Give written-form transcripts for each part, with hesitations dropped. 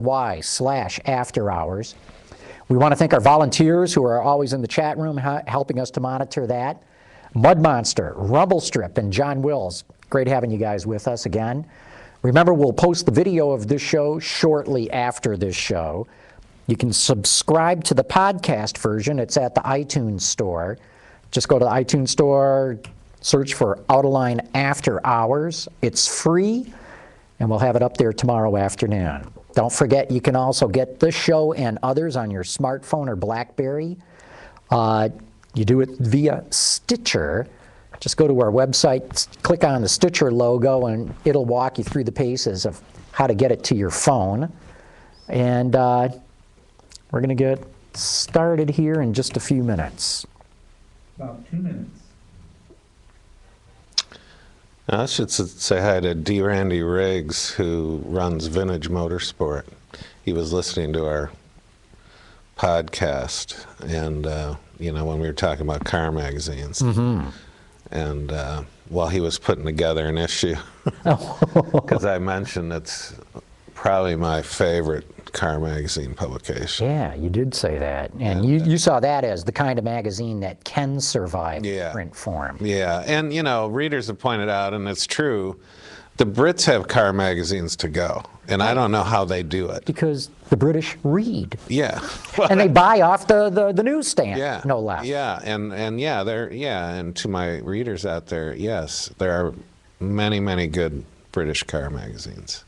After Hours. We want to thank our volunteers who are always in the chat room helping us to monitor that. Mud Monster, Rumble Strip, and John Wills. Great having you guys with us again. Remember, we'll post the video of this show shortly after this show. You can subscribe to the podcast version. It's at the iTunes store. Just go to the iTunes store, search for Autoline After Hours. It's free, and we'll have it up there tomorrow afternoon. Don't forget, you can also get this show and others on your smartphone or BlackBerry. You do it via Stitcher. Just go to our website, click on the Stitcher logo, and it'll walk you through the paces of how to get it to your phone. And we're going to get started here in just a few minutes. About 2 minutes. I should say hi to D. Randy Riggs, who runs Vintage Motorsport. He was listening to our podcast, and you know, when we were talking about car magazines, and while he was putting together an issue, because I mentioned it's probably my favorite car magazine publication. Yeah, you did say that. And you saw that as the kind of magazine that can survive print form. Yeah, and you know, readers have pointed out, and it's true, the Brits have car magazines to go, and I don't know how they do it. Because the British read. Yeah. And they buy off the newsstand, no less. Yeah, and to my readers out there, yes, there are many, many good British car magazines.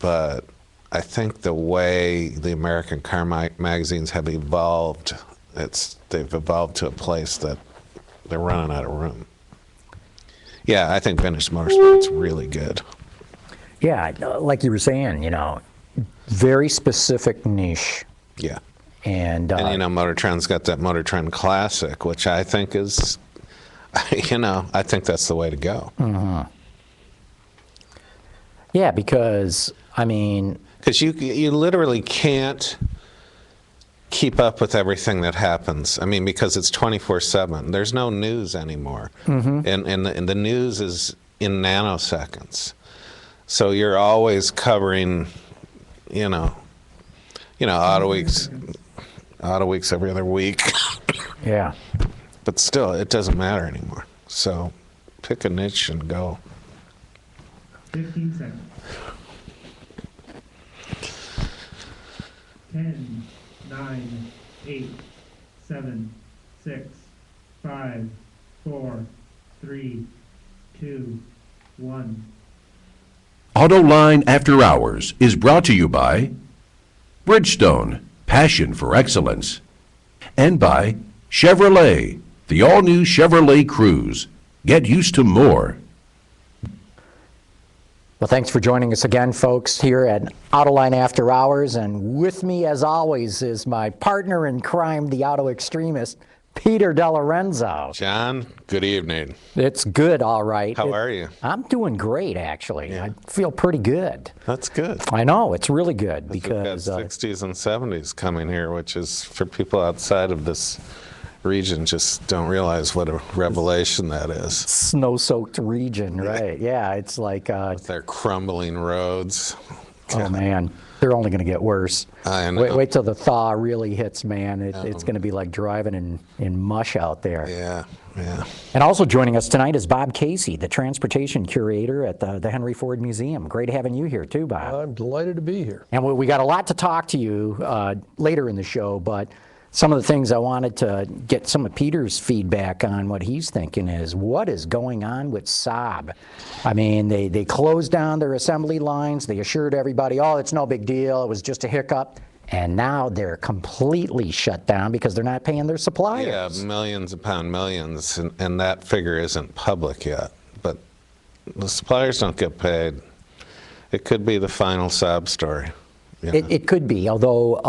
But I think the way the American car magazines have evolved, they've evolved to a place that they're running out of room. Yeah, I think Vintage Motorsport's really good. Yeah, like you were saying, you know, very specific niche. Yeah. And you know, Motor Trend's got that Motor Trend Classic, which I think is, you know, I think that's the way to go. Yeah, because, I mean... Because you literally can't keep up with everything that happens. I mean, because it's 24/7. There's no news anymore. And the news is in nanoseconds. So you're always covering, you know, Auto Weeks every other week. Yeah. But still, it doesn't matter anymore. So pick a niche and go. 15 seconds. 10, 9, 8, 7, 6, 5, 4, 3, 2, 1. Autoline After Hours is brought to you by Bridgestone, passion for excellence, and by Chevrolet, the all-new Chevrolet Cruze. Get used to more. Well, thanks for joining us again, folks, here at Autoline After Hours. And with me, as always, is my partner in crime, the Autoextremist, Peter Lorenzo. John, good evening. It's good, all right. How are you? I'm doing great, actually. Yeah. I feel pretty good. That's good. I know, it's really good because... We've got 60s and 70s coming here, which is, for people outside of this region, just don't realize what a revelation that is. Snow-soaked region, right? Yeah, it's like... with their crumbling roads. Oh, man. They're only going to get worse. I know. Wait till the thaw really hits, man. It's going to be like driving in mush out there. Yeah, yeah. And also joining us tonight is Bob Casey, the transportation curator at the Henry Ford Museum. Great having you here, too, Bob. I'm delighted to be here. And we got a lot to talk to you later in the show, but some of the things I wanted to get some of Peter's feedback on what he's thinking is, what is going on with Saab? I mean, they closed down their assembly lines. They assured everybody, oh, it's no big deal. It was just a hiccup. And now they're completely shut down because they're not paying their suppliers. Yeah, millions upon millions, and that figure isn't public yet. But the suppliers don't get paid. It could be the final Saab story. You know? It could be, although...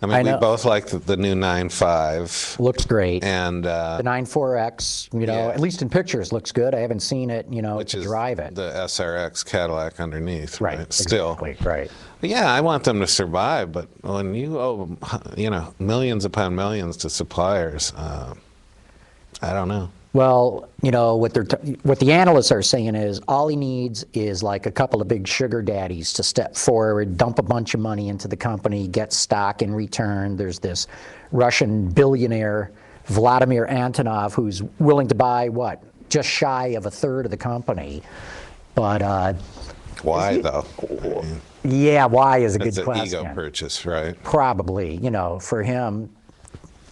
I mean, we both like the new 9.5. Looks great. And the 9.4X, you know, at least in pictures, looks good. I haven't seen it, you know, which to is drive it. The SRX Cadillac underneath, right? Still. Exactly, right. But yeah, I want them to survive, but when you owe, you know, millions upon millions to suppliers, I don't know. Well, you know, what the analysts are saying is all he needs is like a couple of big sugar daddies to step forward, dump a bunch of money into the company, get stock in return. There's this Russian billionaire, Vladimir Antonov, who's willing to buy, what, just shy of a third of the company. But Why, though? yeah, why is a It's good an question. ego purchase, right? Probably, you know, for him,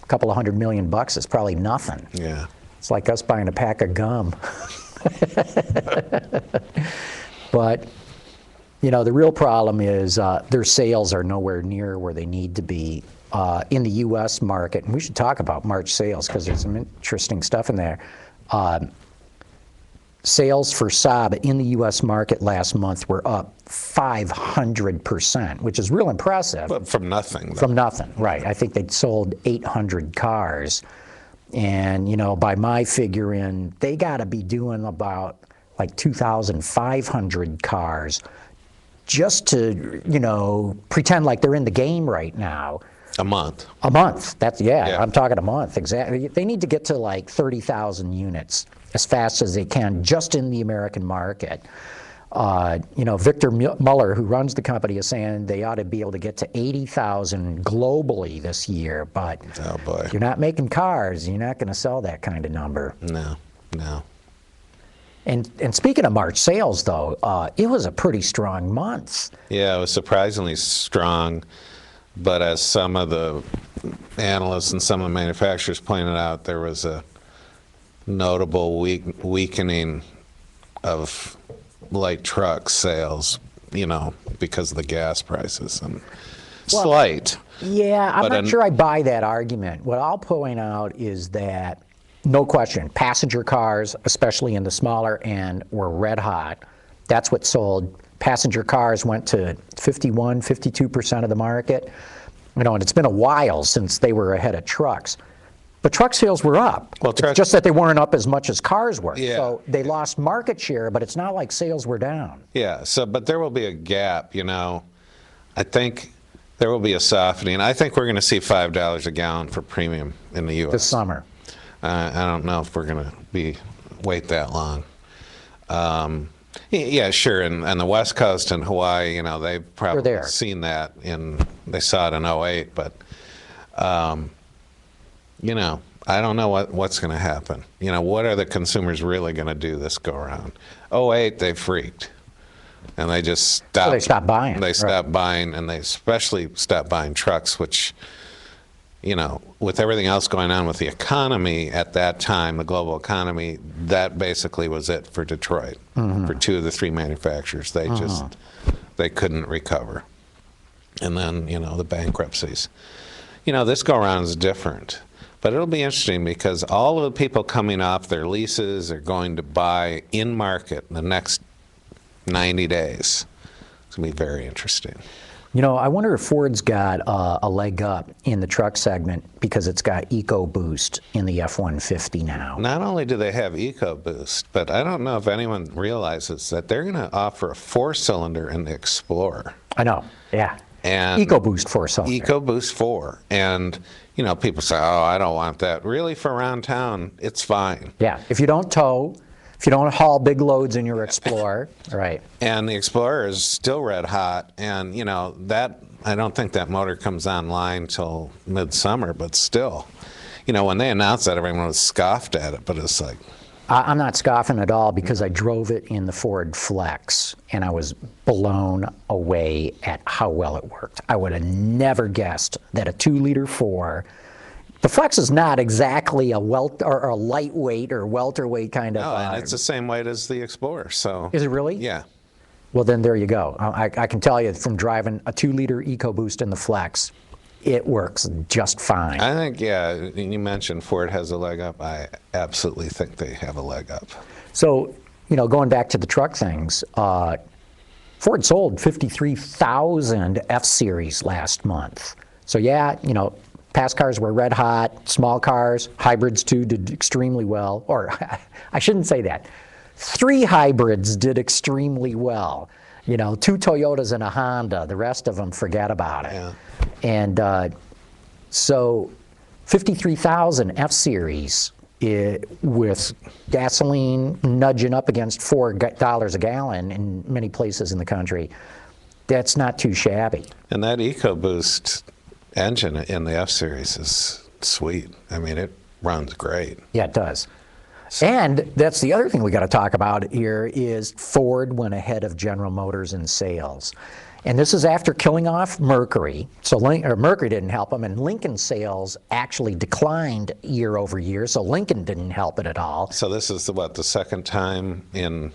a couple of $100 million is probably nothing. Yeah. It's like us buying a pack of gum. But, you know, the real problem is their sales are nowhere near where they need to be in the U.S. market. And we should talk about March sales because there's some interesting stuff in there. Sales for Saab in the U.S. market last month were up 500%, which is real impressive. But from nothing, though. From nothing, right. I think they'd sold 800 cars. And, you know, by my figuring, they got to be doing about like 2,500 cars just to, you know, pretend like they're in the game right now. A month. A month. That's, Yeah. I'm talking a month, exactly. They need to get to like 30,000 units as fast as they can just in the American market. You know, Victor Muller, who runs the company, is saying they ought to be able to get to 80,000 globally this year. But Oh, boy. if you're not making cars, you're not going to sell that kind of number. No, no. And speaking of March sales, though, it was a pretty strong month. Yeah, it was surprisingly strong. But as some of the analysts and some of the manufacturers pointed out, there was a notable weakening of light truck sales, you know, because of the gas prices. And slight. Yeah, I'm But not sure I buy that argument. What I'll point out is that, no question, passenger cars, especially in the smaller end, were red hot. That's what sold. Passenger cars went to 51, 52% of the market. You know, and it's been a while since they were ahead of trucks. But truck sales were up. Well, It's just that they weren't up as much as cars were. Yeah. So they lost market share, but it's not like sales were down. Yeah, so, but there will be a gap, you know. I think there will be a softening. I think we're going to see $5 a gallon for premium in the U.S. This summer. I don't know if we're going to wait that long. Yeah, sure. And the West Coast and Hawaii, you know, they've probably there. seen that they saw it in '08, but, you know, I don't know what's going to happen. You know, what are the consumers really going to do this go around? '08, they freaked. And they just stopped. So they stopped buying. They stopped buying, and they especially stopped buying trucks, which, you know, with everything else going on with the economy at that time, the global economy, that basically was it for Detroit. For two of the three manufacturers. They they couldn't recover. And then, you know, the bankruptcies. You know, this go-around is different. But it'll be interesting because all of the people coming off their leases are going to buy in market in the next 90 days. It's going to be very interesting. You know, I wonder if Ford's got a leg up in the truck segment because it's got EcoBoost in the F-150 now. Not only do they have EcoBoost, but I don't know if anyone realizes that they're going to offer a 4-cylinder in the Explorer. I know, yeah. And EcoBoost 4-cylinder. EcoBoost 4. And, you know, people say, oh, I don't want that. Really, for around town, it's fine. Yeah, if you don't tow, if you don't haul big loads in your Explorer, right. And the Explorer is still red hot, and you know that I don't think that motor comes online till midsummer, but still, you know, when they announced that, everyone was scoffed at it, but it's like, I'm not scoffing at all because I drove it in the Ford Flex and I was blown away at how well it worked. I would have never guessed that a 2-liter 4. The Flex is not exactly a lightweight or welterweight kind of. oh, and it's the same weight as the Explorer, so. Is it really? Yeah. Well, then there you go. I can tell you from driving a 2-liter EcoBoost in the Flex, it works just fine. I think, yeah, you mentioned Ford has a leg up. I absolutely think they have a leg up. So, you know, going back to the truck things, Ford sold 53,000 F-Series last month. So yeah, you know, pass cars were red hot, small cars, hybrids too did extremely well. Or I shouldn't say that. 3 hybrids did extremely well. You know, 2 Toyotas and a Honda. The rest of them, forget about it. Yeah. And so 53,000 F-Series with gasoline nudging up against $4 a gallon in many places in the country, that's not too shabby. And that EcoBoost engine in the F-Series is sweet. I mean, it runs great. Yeah, it does. And that's the other thing we got to talk about here is Ford went ahead of General Motors in sales. And this is after killing off Mercury. So Mercury didn't help them, and Lincoln sales actually declined year over year, so Lincoln didn't help it at all. So this is the second time in...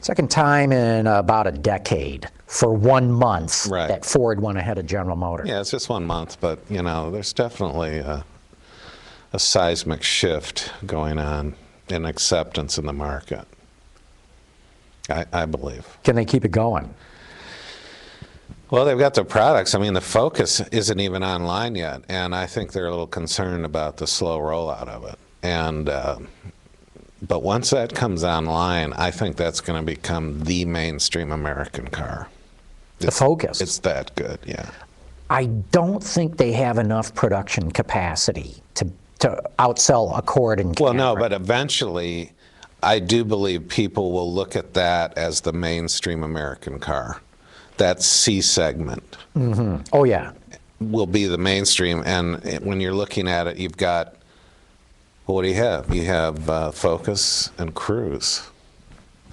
Second time in about a decade for 1 month Right. that Ford went ahead of General Motors. Yeah, it's just 1 month, but, you know, there's definitely a seismic shift going on in acceptance in the market, I believe. Can they keep it going? Well, they've got their products. I mean, the Focus isn't even online yet, and I think they're a little concerned about the slow rollout of it. And but once that comes online, I think that's going to become the mainstream American car. The Focus. It's that good, yeah. I don't think they have enough production capacity to outsell Accord and Camry. Well, no, but eventually, I do believe people will look at that as the mainstream American car. That C segment Oh, yeah. will be the mainstream, and when you're looking at it, you've got, well, what do you have? You have Focus and Cruze.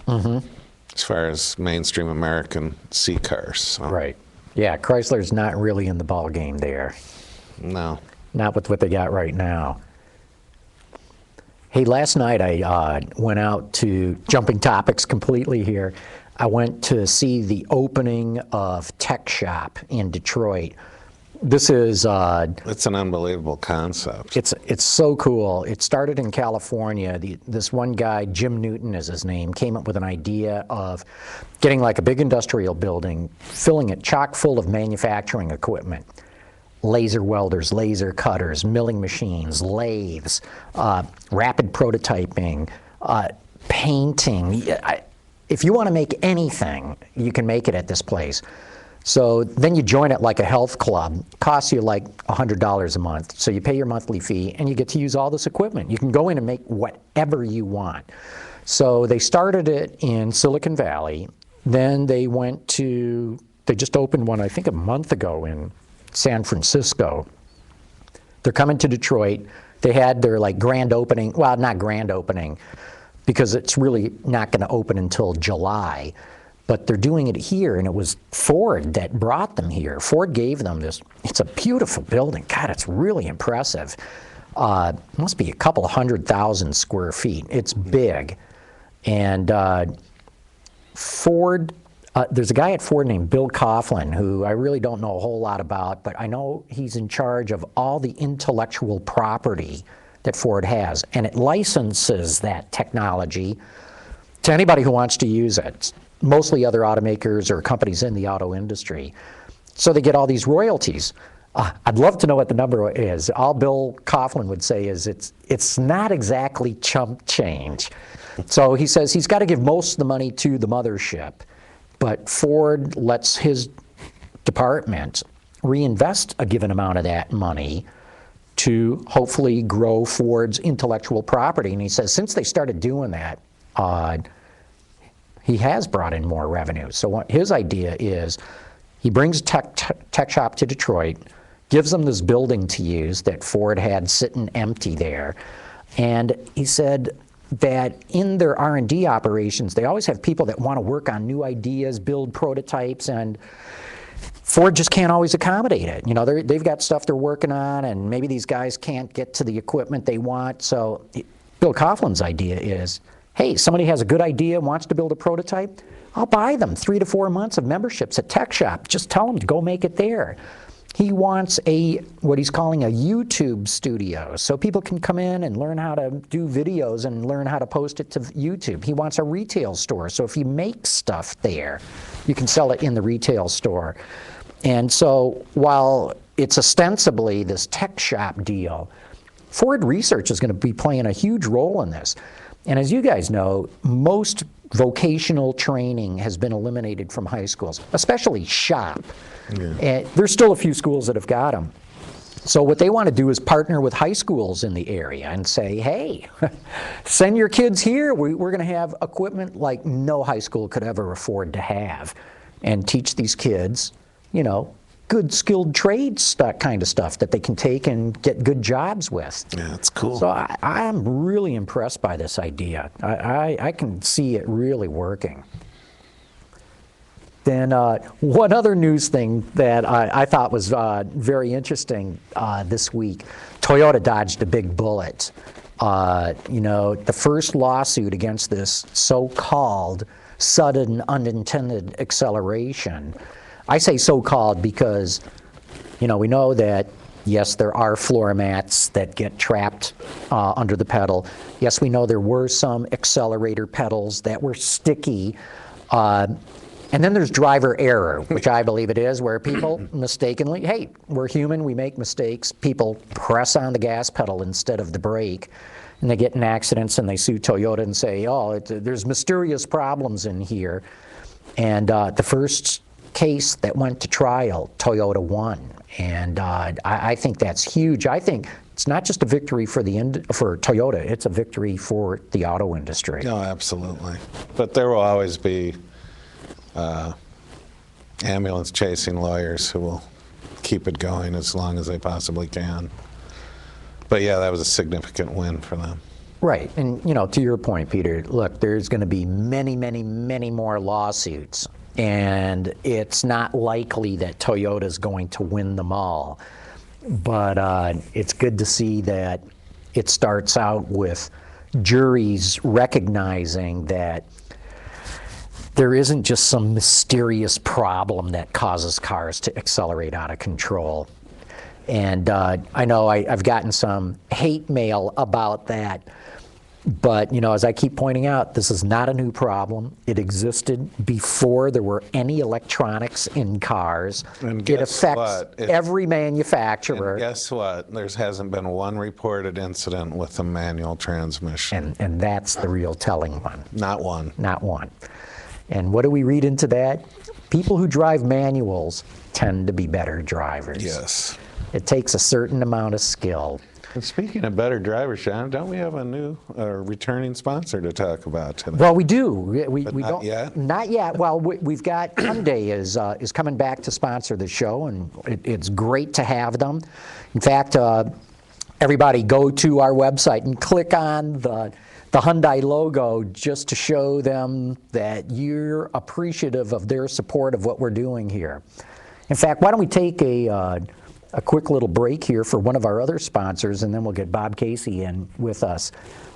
As far as mainstream American C cars. So, Right. Yeah, Chrysler's not really in the ball game there. no. Not with what they got right now. Hey, last night I went out to, jumping topics completely here, I went to see the opening of Tech Shop in Detroit. This is... It's an unbelievable concept. It's so cool. It started in California. This one guy, Jim Newton is his name, came up with an idea of getting like a big industrial building, filling it chock full of manufacturing equipment. Laser welders, laser cutters, milling machines, lathes, rapid prototyping, painting. If you want to make anything, you can make it at this place. So then you join it like a health club. Costs you like $100 a month. So you pay your monthly fee and you get to use all this equipment. You can go in and make whatever you want. So they started it in Silicon Valley. Then they they just opened one, I think, a month ago in San Francisco. They're coming to Detroit. They had their like grand opening, well, not grand opening, because it's really not going to open until July. But they're doing it here, and it was Ford that brought them here. Ford gave them this. It's a beautiful building. God, it's really impressive. Must be a couple of 100,000 square feet. It's big. And Ford, there's a guy at Ford named Bill Coughlin, who I really don't know a whole lot about, but I know he's in charge of all the intellectual property that Ford has. And it licenses that technology to anybody who wants to use it. Mostly other automakers or companies in the auto industry. So they get all these royalties. I'd love to know what the number is. All Bill Coughlin would say is it's not exactly chump change. So he says he's got to give most of the money to the mothership, but Ford lets his department reinvest a given amount of that money to hopefully grow Ford's intellectual property. And he says since they started doing that, he has brought in more revenue. So what his idea is, he brings Tech Shop to Detroit, gives them this building to use that Ford had sitting empty there, and he said that in their R&D operations, they always have people that want to work on new ideas, build prototypes, and Ford just can't always accommodate it. You know, they've got stuff they're working on, and maybe these guys can't get to the equipment they want. So Bill Coughlin's idea is, hey, somebody has a good idea, wants to build a prototype, I'll buy them 3 to 4 months of memberships at Tech Shop. Just tell them to go make it there. He wants what he's calling a YouTube studio, so people can come in and learn how to do videos and learn how to post it to YouTube. He wants a retail store, so if you make stuff there, you can sell it in the retail store. And so while it's ostensibly this Tech Shop deal, Ford Research is going to be playing a huge role in this. And as you guys know, most vocational training has been eliminated from high schools, especially shop. Yeah. And there's still a few schools that have got them. So what they want to do is partner with high schools in the area and say, hey, send your kids here. We're going to have equipment like no high school could ever afford to have, and teach these kids, you know, good skilled trades, that kind of stuff that they can take and get good jobs with. Yeah, it's cool. So I'm really impressed by this idea. I can see it really working. Then one other news thing that I thought was very interesting this week, Toyota dodged a big bullet. You know, the first lawsuit against this so-called sudden unintended acceleration. I say so-called because, you know, we know that, yes, there are floor mats that get trapped under the pedal. Yes, we know there were some accelerator pedals that were sticky. And then there's driver error, which I believe it is, where people mistakenly, hey, we're human, we make mistakes. People press on the gas pedal instead of the brake, and they get in accidents and they sue Toyota and say, oh, there's mysterious problems in here. And the first case that went to trial, Toyota won. And I think that's huge. I think it's not just a victory for Toyota, it's a victory for the auto industry. No, absolutely. But there will always be ambulance chasing lawyers who will keep it going as long as they possibly can. But yeah, that was a significant win for them. Right, and you know, to your point, Peter, look, there's going to be many, many, many more lawsuits, and it's not likely that Toyota's going to win them all. But it's good to see that it starts out with juries recognizing that there isn't just some mysterious problem that causes cars to accelerate out of control. And I know I've gotten some hate mail about that, but you know, as I keep pointing out, this is not a new problem. It existed before there were any electronics in cars. And It guess affects what? every manufacturer. And guess what? There hasn't been one reported incident with a manual transmission. And that's the real telling one. Not one. Not one. And what do we read into that? People who drive manuals tend to be better drivers. Yes. It takes a certain amount of skill. And speaking of better drivers, Sean, don't we have a new returning sponsor to talk about today? Well, we do. We But not don't yet? Not yet. Well, we've got Hyundai is coming back to sponsor the show, and it's great to have them. In fact, everybody go to our website and click on the Hyundai logo just to show them that you're appreciative of their support of what we're doing here. In fact, why don't we take a quick little break here for one of our other sponsors, and then we'll get Bob Casey in with us.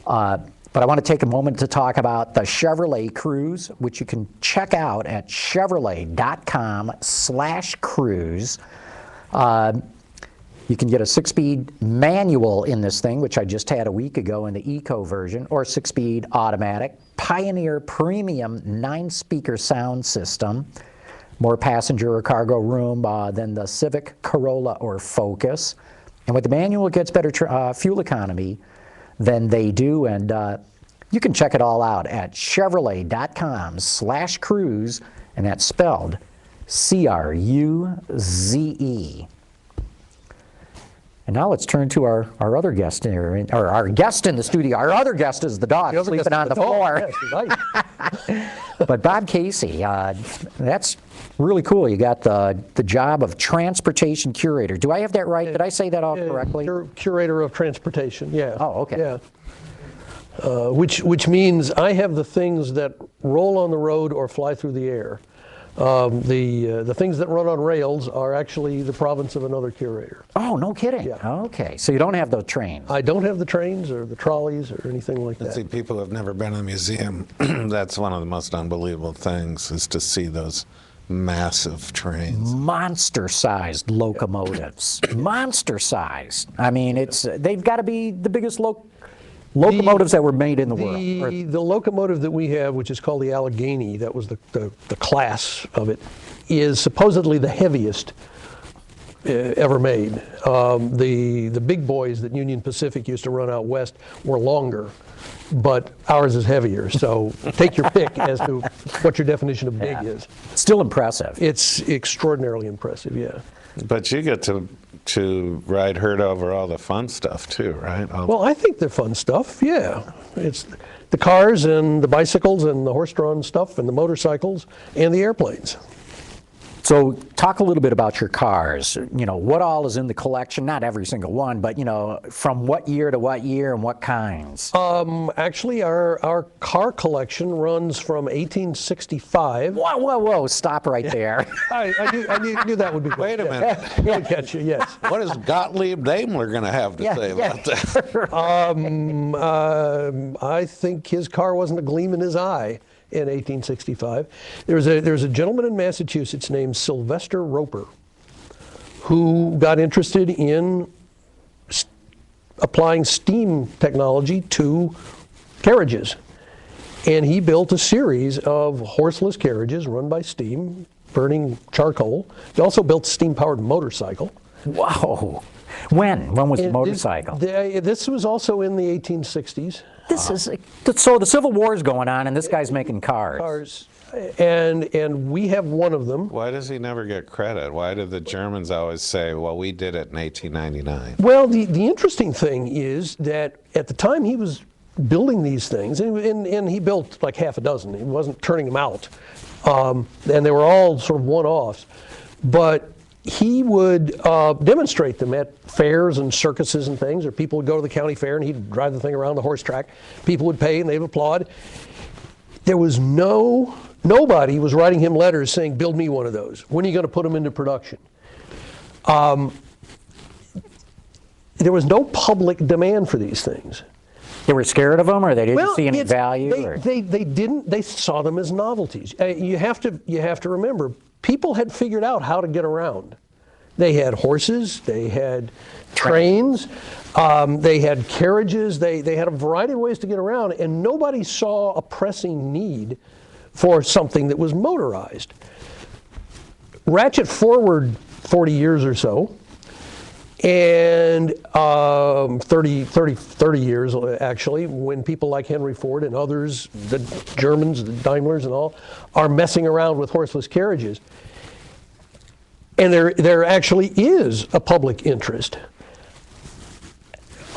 But I want to take a moment to talk about the Chevrolet Cruze, which you can check out at chevrolet.com/Cruze. You can get a 6-speed manual in this thing, which I just had a week ago in the Eco version, or 6-speed automatic. Pioneer Premium 9-speaker sound system. More passenger or cargo room than the Civic, Corolla, or Focus. And with the manual, it gets better fuel economy than they do. And you can check it all out at chevrolet.com/Cruze, and that's spelled Cruze. And now let's turn to our other guest here, or our guest in the studio. Our other guest is the dog sleeping on the floor. Yes, But Bob Casey, that's really cool. You got the job of transportation curator. Do I have that right? Did I say that all correctly? Curator of Transportation, yeah. Oh, okay. Yeah. Which means I have the things that roll on the road or fly through the air. The things that run on rails are actually the province of another curator. Oh, no kidding. Yeah. Okay, so you don't have the trains. I don't have the trains or the trolleys or anything like See, that. people who have never been in a museum, that's one of the most unbelievable things, is to see those massive trains. Monster-sized locomotives. Monster-sized. I mean, they've got to be the biggest locomotives that were made in the world. The locomotive that we have, which is called the Allegheny, that was the class of it, is supposedly the heaviest ever made. The big boys that Union Pacific used to run out west were longer, but ours is heavier. So take your pick as to what your definition of big is. Still impressive. It's extraordinarily impressive, yeah. But you get to ride herd over all the fun stuff too, right? Well, I think they're fun stuff, yeah. It's the cars and the bicycles and the horse-drawn stuff and the motorcycles and the airplanes. So talk a little bit about your cars. You know, what all is in the collection? Not every single one, but, you know, from what year to what year and what kinds? Actually, our car collection runs from 1865. Whoa, whoa, whoa, stop right there. I knew that would be good. Wait a minute. Good catch, yes. What is Gottlieb Daimler going to have to say about that? I think his car wasn't a gleam in his eye in 1865. There was a gentleman in Massachusetts named Sylvester Roper who got interested in applying steam technology to carriages. And he built a series of horseless carriages run by steam, burning charcoal. He also built a steam-powered motorcycle. Whoa. When? When was the motorcycle? This was also in the 1860s. This is so the Civil War is going on, and this guy's making cars. And we have one of them. Why does he never get credit? Why do the Germans always say, well, we did it in 1899? Well, the interesting thing is that at the time he was building these things, and he built like half a dozen. He wasn't turning them out. And they were all sort of one-offs. But he would demonstrate them at fairs and circuses and things, or people would go to the county fair and he'd drive the thing around the horse track. People would pay and they would applaud. There was nobody was writing him letters saying, build me one of those. When are you going to put them into production? There was no public demand for these things. They were scared of them, or they didn't see any value? They didn't. They saw them as novelties. You have to remember, people had figured out how to get around. They had horses, they had trains, they had carriages, they had a variety of ways to get around, and nobody saw a pressing need for something that was motorized. Ratchet forward 40 years or so, and 30 years actually, when people like Henry Ford and others, the Germans, the Daimlers and all, are messing around with horseless carriages. And there actually is a public interest.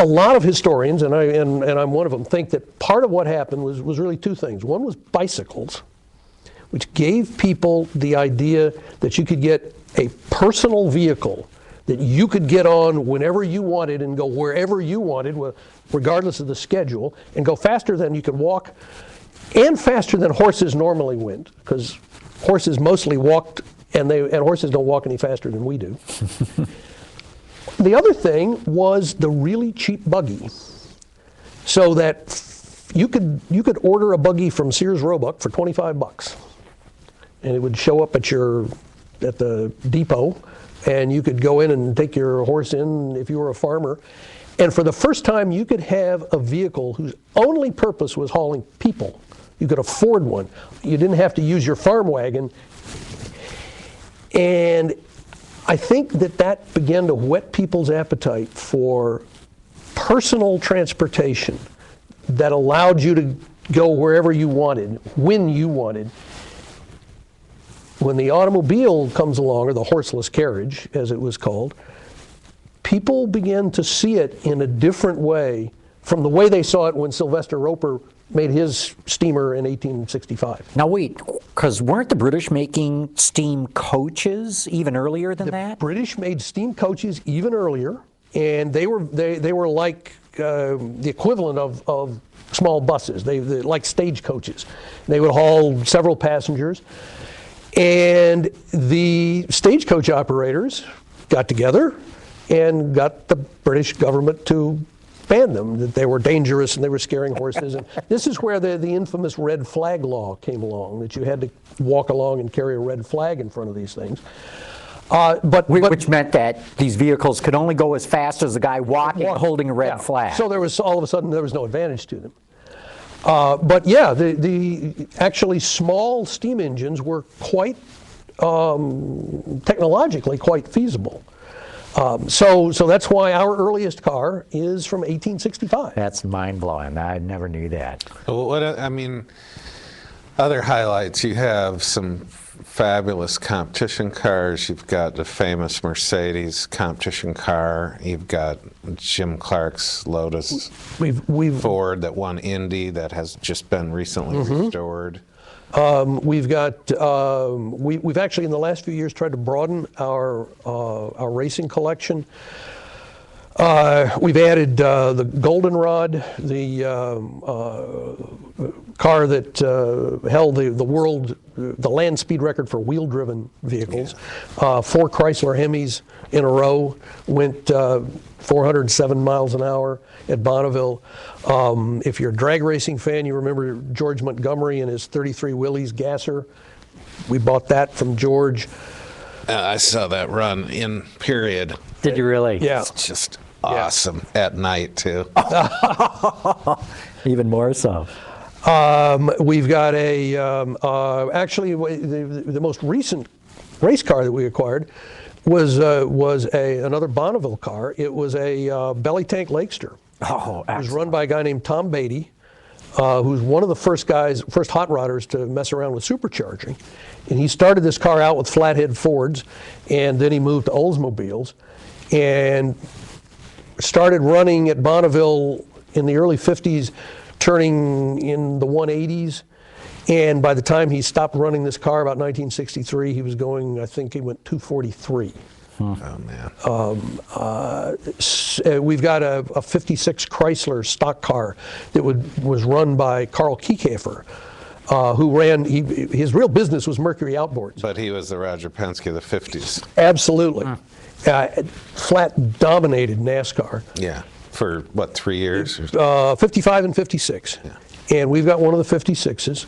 A lot of historians, and I'm one of them, think that part of what happened was really two things. One was bicycles, which gave people the idea that you could get a personal vehicle that you could get on whenever you wanted and go wherever you wanted, regardless of the schedule, and go faster than you could walk and faster than horses normally went, because horses mostly walked, and horses don't walk any faster than we do. The other thing was the really cheap buggy, so that you could order a buggy from Sears Roebuck for $25, and it would show up at the depot, and you could go in and take your horse in if you were a farmer. And for the first time, you could have a vehicle whose only purpose was hauling people. You could afford one. You didn't have to use your farm wagon. And I think that began to whet people's appetite for personal transportation that allowed you to go wherever you wanted, when you wanted. When the automobile comes along, or the horseless carriage, as it was called, people began to see it in a different way from the way they saw it when Sylvester Roper made his steamer in 1865. Now wait, because weren't the British making steam coaches even earlier than that? The British made steam coaches even earlier, and they were like the equivalent of small buses. They like stagecoaches. They would haul several passengers. And the stagecoach operators got together and got the British government to ban them, that they were dangerous and they were scaring horses. And this is where the infamous red flag law came along, that you had to walk along and carry a red flag in front of these things. Which meant that these vehicles could only go as fast as the guy walking holding a red flag. So all of a sudden there was no advantage to them. But yeah, the actually small steam engines were quite technologically quite feasible. So that's why our earliest car is from 1865. That's mind-blowing. I never knew that. Well, I mean, other highlights, you have some fabulous competition cars. You've got the famous Mercedes competition car. You've got Jim Clark's Lotus We've Ford that won Indy that has just been recently restored. we've got we've actually in the last few years tried to broaden our racing collection. We've added the Goldenrod, the car that held the land speed record for wheel-driven vehicles. 4 Chrysler Hemis in a row went 407 miles an hour at Bonneville. If you're a drag racing fan, you remember George Montgomery and his 33 Willys Gasser. We bought that from George. I saw that run in period. Did you really? Yeah. It's just awesome at night too. Even more so. We've got actually the most recent race car that we acquired was another Bonneville car. It was a belly tank Lakester. Oh, It was run by a guy named Tom Beatty, who's one of the first hot rodders to mess around with supercharging. And he started this car out with flathead Fords, and then he moved to Oldsmobiles, and started running at Bonneville in the early 50s, turning in the 180s. And by the time he stopped running this car, about 1963, he was going, I think he went 243. Oh man. We've got a 56 Chrysler stock car that was run by Carl Kiekhaefer, who ran, his real business was Mercury outboards. But he was the Roger Penske of the 50s. Absolutely. Flat dominated NASCAR. Yeah. For what, 3 years? 55 and 56. Yeah. And we've got one of the 56s.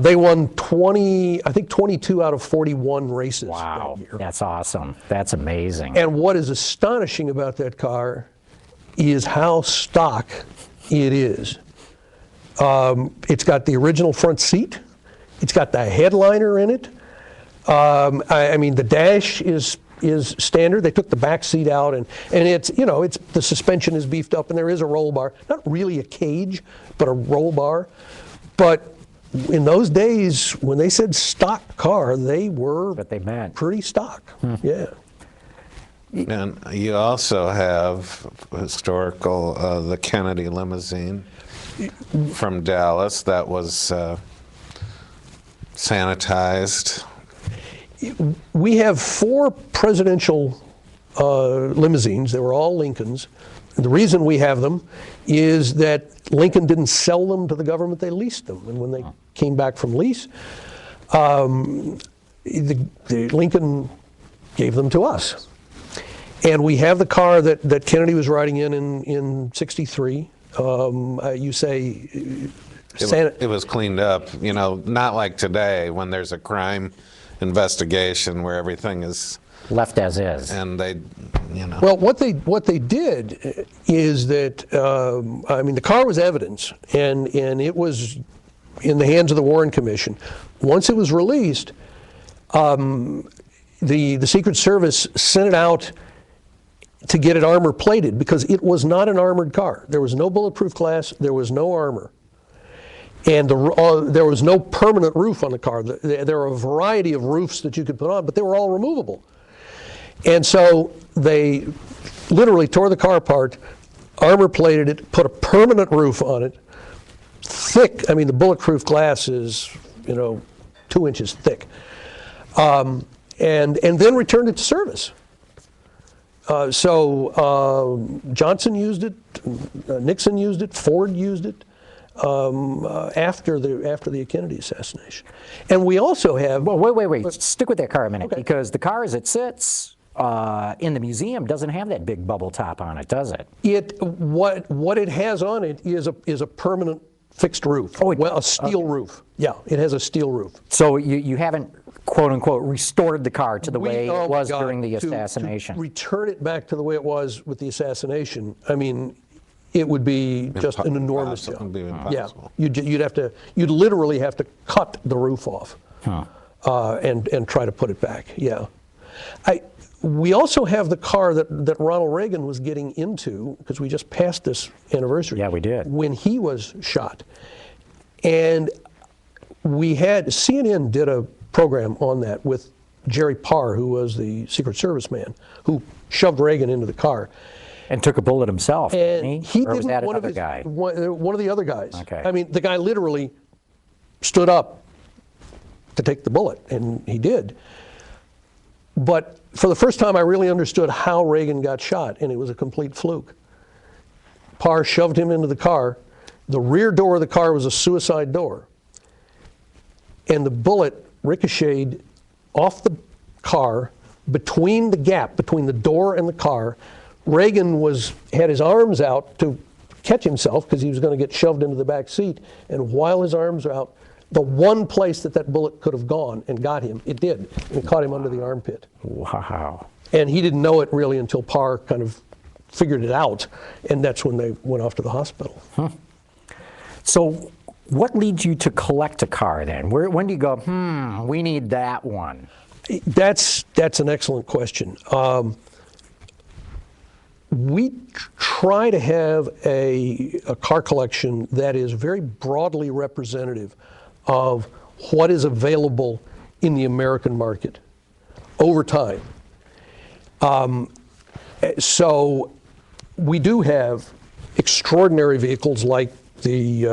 They won 22 out of 41 races. Wow, that year. that's awesome. That's amazing. And what is astonishing about that car is how stock it is. It's got the original front seat. It's got the headliner in it. I mean, the dash is standard. They took the back seat out, and it's the suspension is beefed up, and there is a roll bar. Not really a cage, but a roll bar. But in those days, when they said stock car, they were What they meant. pretty stock. Yeah. And you also have historical, the Kennedy limousine from Dallas that was sanitized. We have 4 presidential limousines. They were all Lincolns. The reason we have them is that Lincoln didn't sell them to the government, they leased them. And when they came back from lease, the Lincoln gave them to us. And we have the car that Kennedy was riding in 63. You say... It was cleaned up, not like today when there's a crime investigation where everything is Left as is. and they. Well, what they did is that I mean, the car was evidence, and it was in the hands of the Warren Commission. Once it was released, the Secret Service sent it out to get it armor plated because it was not an armored car. There was no bulletproof glass. There was no armor. And there was no permanent roof on the car. There were a variety of roofs that you could put on, but they were all removable. And so they literally tore the car apart, armor plated it, put a permanent roof on it, thick. I mean, the bulletproof glass is, 2 inches thick, and then returned it to service. So Johnson used it, Nixon used it, Ford used it. After the Kennedy assassination, and we also have. Well, wait. Stick with that car a minute, Okay. because the car as it sits in the museum doesn't have that big bubble top on it, does it? What it has on it is a permanent fixed roof. Oh, a steel roof. Yeah, it has a steel roof. So you haven't, quote unquote, restored the car to the way Oh it my was God, during the to assassination. return it back to the way it was with the assassination. I mean, it would be just an enormous Impossible. job. It'd be impossible. Yeah, you'd literally have to cut the roof off and try to put it back. Yeah, We also have the car that Ronald Reagan was getting into, because we just passed this anniversary. Yeah, we did. When he was shot. And CNN did a program on that with Jerry Parr, who was the Secret Service man, who shoved Reagan into the car. And took a bullet himself, didn't And he? he Or was didn't, that one of another his, guy? one of the other guys. Okay. I mean, the guy literally stood up to take the bullet, and he did. But for the first time, I really understood how Reagan got shot, and it was a complete fluke. Parr shoved him into the car. The rear door of the car was a suicide door. And the bullet ricocheted off the car between the gap between the door and the car. Reagan had his arms out to catch himself because he was going to get shoved into the back seat. And while his arms were out, the one place that bullet could have gone and got him, it did. It caught him under the armpit. Wow. And he didn't know it really until Parr kind of figured it out. And that's when they went off to the hospital. So what leads you to collect a car then? When do you go, we need that one? That's an excellent question. We try to have a car collection that is very broadly representative of what is available in the American market over time. So we do have extraordinary vehicles like the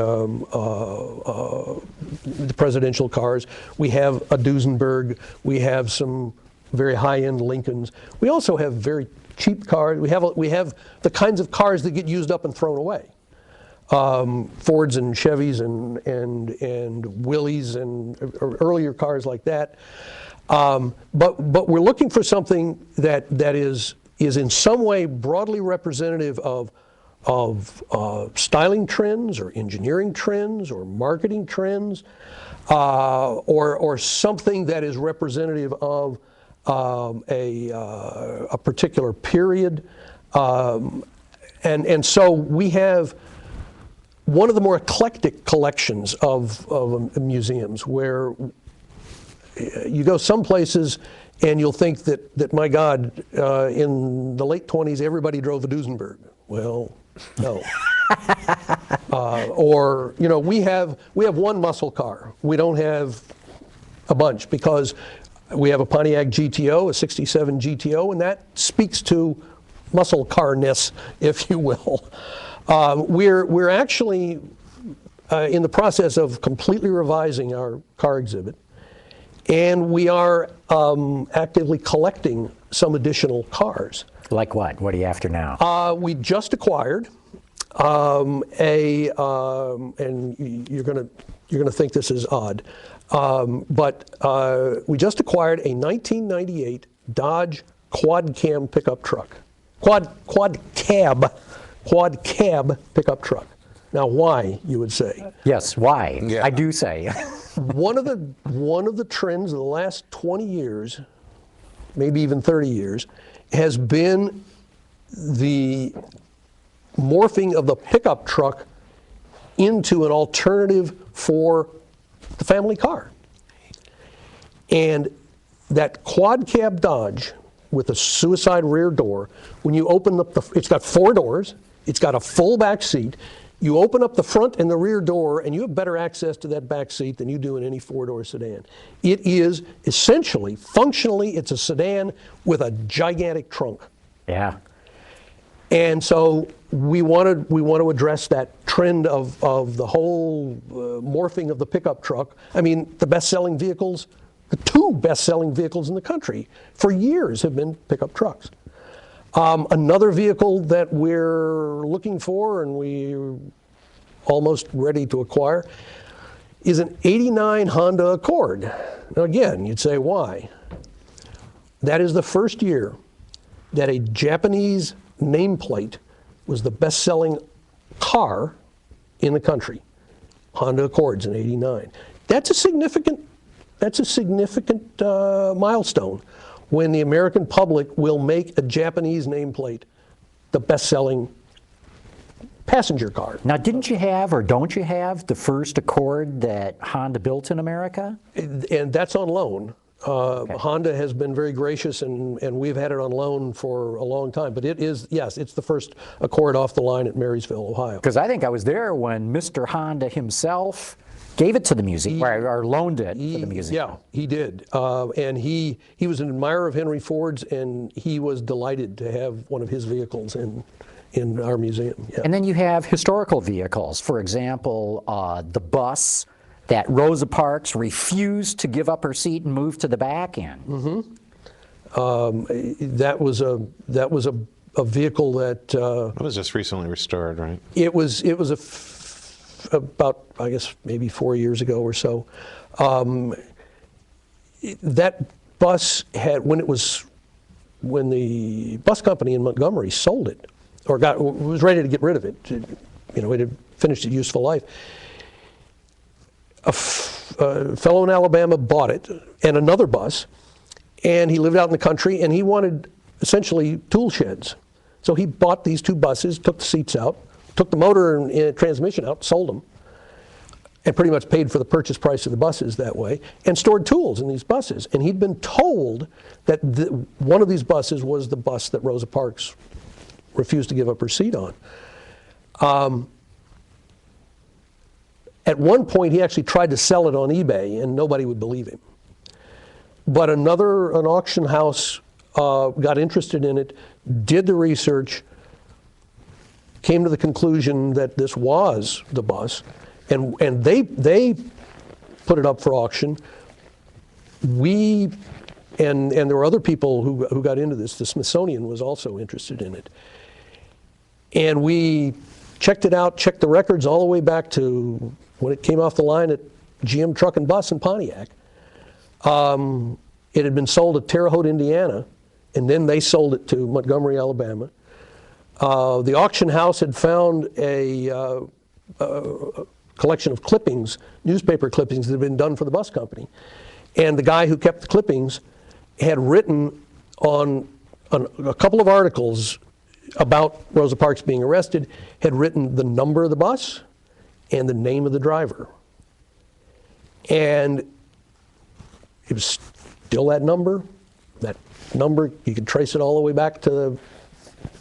presidential cars. We have a Duesenberg. We have some very high-end Lincolns. We also have very cheap cars. We have the kinds of cars that get used up and thrown away. Fords and Chevys and Willys and earlier cars like that. But we're looking for something that is in some way broadly representative of styling trends or engineering trends or marketing trends, or something that is representative of a particular period. And so we have one of the more eclectic collections of museums, where you go some places and you'll think that my God, in the late 20s, everybody drove a Duesenberg. Well, no. Or, we have one muscle car. We don't have a bunch, because we have a Pontiac GTO, a 67 GTO, and that speaks to muscle car-ness, if you will. We're actually in the process of completely revising our car exhibit, and we are actively collecting some additional cars. Like what? What are you after now? We just acquired and you're gonna think this is odd, but we just acquired a 1998 Dodge quad cam pickup truck, quad cab pickup truck. Now, why, you would say? Yes, why? Yeah. I do say. One of the trends of the last 20 years, maybe even 30 years, has been the morphing of the pickup truck into an alternative for the family car. And that quad cab Dodge with a suicide rear door, when you open up it's got 4 doors, it's got a full back seat. You open up the front and the rear door, and you have better access to that back seat than you do in any 4-door sedan. It is essentially, functionally, it's a sedan with a gigantic trunk. Yeah. And so we want to address that trend of the whole morphing of the pickup truck. I mean, the best-selling vehicles, the 2 best-selling vehicles in the country for years have been pickup trucks. Another vehicle that we're looking for and we're almost ready to acquire is an '89 Honda Accord. Now again, you'd say, why? That is the first year that a Japanese nameplate was the best-selling car in the country. Honda Accords in '89. That's a significant milestone, when the American public will make a Japanese nameplate the best-selling passenger car. Now, didn't you have, or don't you have, the first Accord that Honda built in America? And that's on loan. Honda has been very gracious, and we've had it on loan for a long time. But it is, yes, it's the first Accord off the line at Marysville, Ohio. Because I think I was there when Mr. Honda himself gave it to the museum, or loaned it to the museum. Yeah, he did. And he was an admirer of Henry Ford's, and he was delighted to have one of his vehicles in our museum. Yeah. And then you have historical vehicles. For example, the bus that Rosa Parks refused to give up her seat and move to the back in. That was a vehicle that It was just recently restored, right? it was about, I guess, maybe 4 years ago or so. That bus had, when the bus company in Montgomery sold it, or was ready to get rid of it, it had finished its useful life. A fellow in Alabama bought it, and another bus, and he lived out in the country, and he wanted essentially tool sheds. So he bought these two buses, took the seats out, took the motor and transmission out, sold them, and pretty much paid for the purchase price of the buses that way, and stored tools in these buses. And he'd been told that one of these buses was the bus that Rosa Parks refused to give up her seat on. At one point, he actually tried to sell it on eBay, and nobody would believe him. But an auction house got interested in it, did the research, came to the conclusion that this was the bus, and they put it up for auction. And there were other people who got into this. The Smithsonian was also interested in it. And we checked it out, checked the records all the way back to when it came off the line at GM Truck and Bus in Pontiac. It had been sold at Terre Haute, Indiana, and then they sold it to Montgomery, Alabama. The auction house had found a collection of clippings, newspaper clippings that had been done for the bus company. And the guy who kept the clippings had written on a couple of articles about Rosa Parks being arrested, had written the number of the bus and the name of the driver. And it was still that number. That number, you could trace it all the way back to the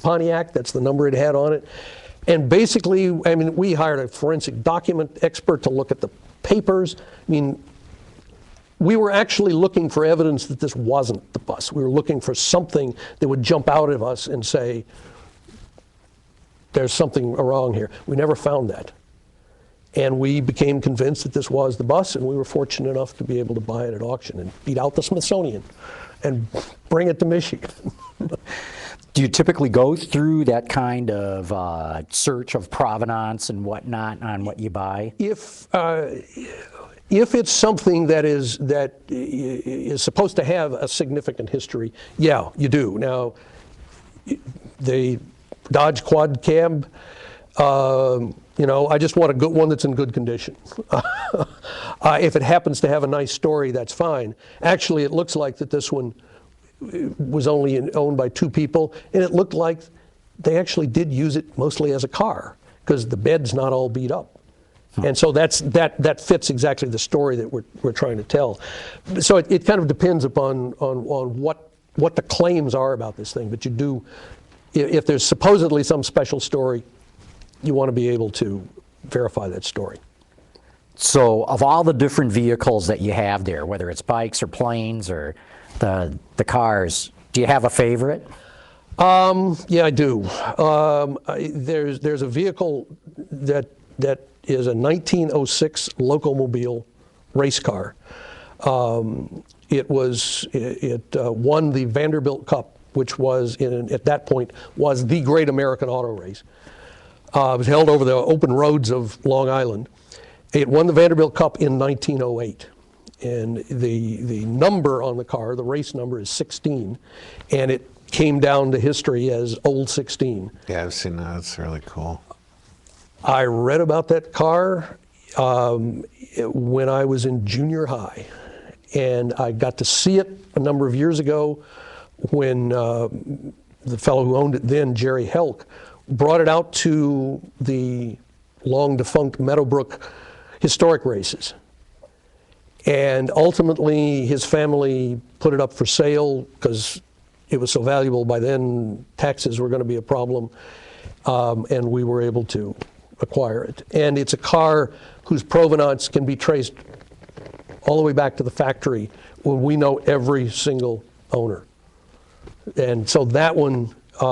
Pontiac. That's the number it had on it. And basically, I mean, we hired a forensic document expert to look at the papers. I mean, we were actually looking for evidence that this wasn't the bus. We were looking for something that would jump out at us and say, there's something wrong here. We never found that. And we became convinced that this was the bus, and we were fortunate enough to be able to buy it at auction and beat out the Smithsonian and bring it to Michigan. Do you typically go through that kind of search of provenance and whatnot on what you buy? If it's something that is supposed to have a significant history, yeah, you do. Now, the Dodge Quad Cab, I just want a good one that's in good condition. If it happens to have a nice story, that's fine. Actually, it looks like that this one was only owned by two people, and it looked like they actually did use it mostly as a car because the bed's not all beat up. And so that fits exactly the story that we're trying to tell. So it kind of depends upon what the claims are about this thing. But you do, if there's supposedly some special story, you want to be able to verify that story. So of all the different vehicles that you have there, whether it's bikes or planes or the cars, do you have a favorite? Yeah, I do. There's a vehicle that is a 1906 Locomobile race car. It won the Vanderbilt Cup, which was at that point was the great American auto race. It was held over the open roads of Long Island. It won the Vanderbilt Cup in 1908. And the number on the car, the race number, is 16. And it came down to history as Old 16. Yeah, I've seen that. It's really cool. I read about that car when I was in junior high. And I got to see it a number of years ago when the fellow who owned it then, Jerry Helk, brought it out to the long-defunct Meadowbrook historic races. And ultimately, his family put it up for sale because it was so valuable. By then, taxes were going to be a problem, and we were able to acquire it. And it's a car whose provenance can be traced all the way back to the factory, when we know every single owner. And so that one, I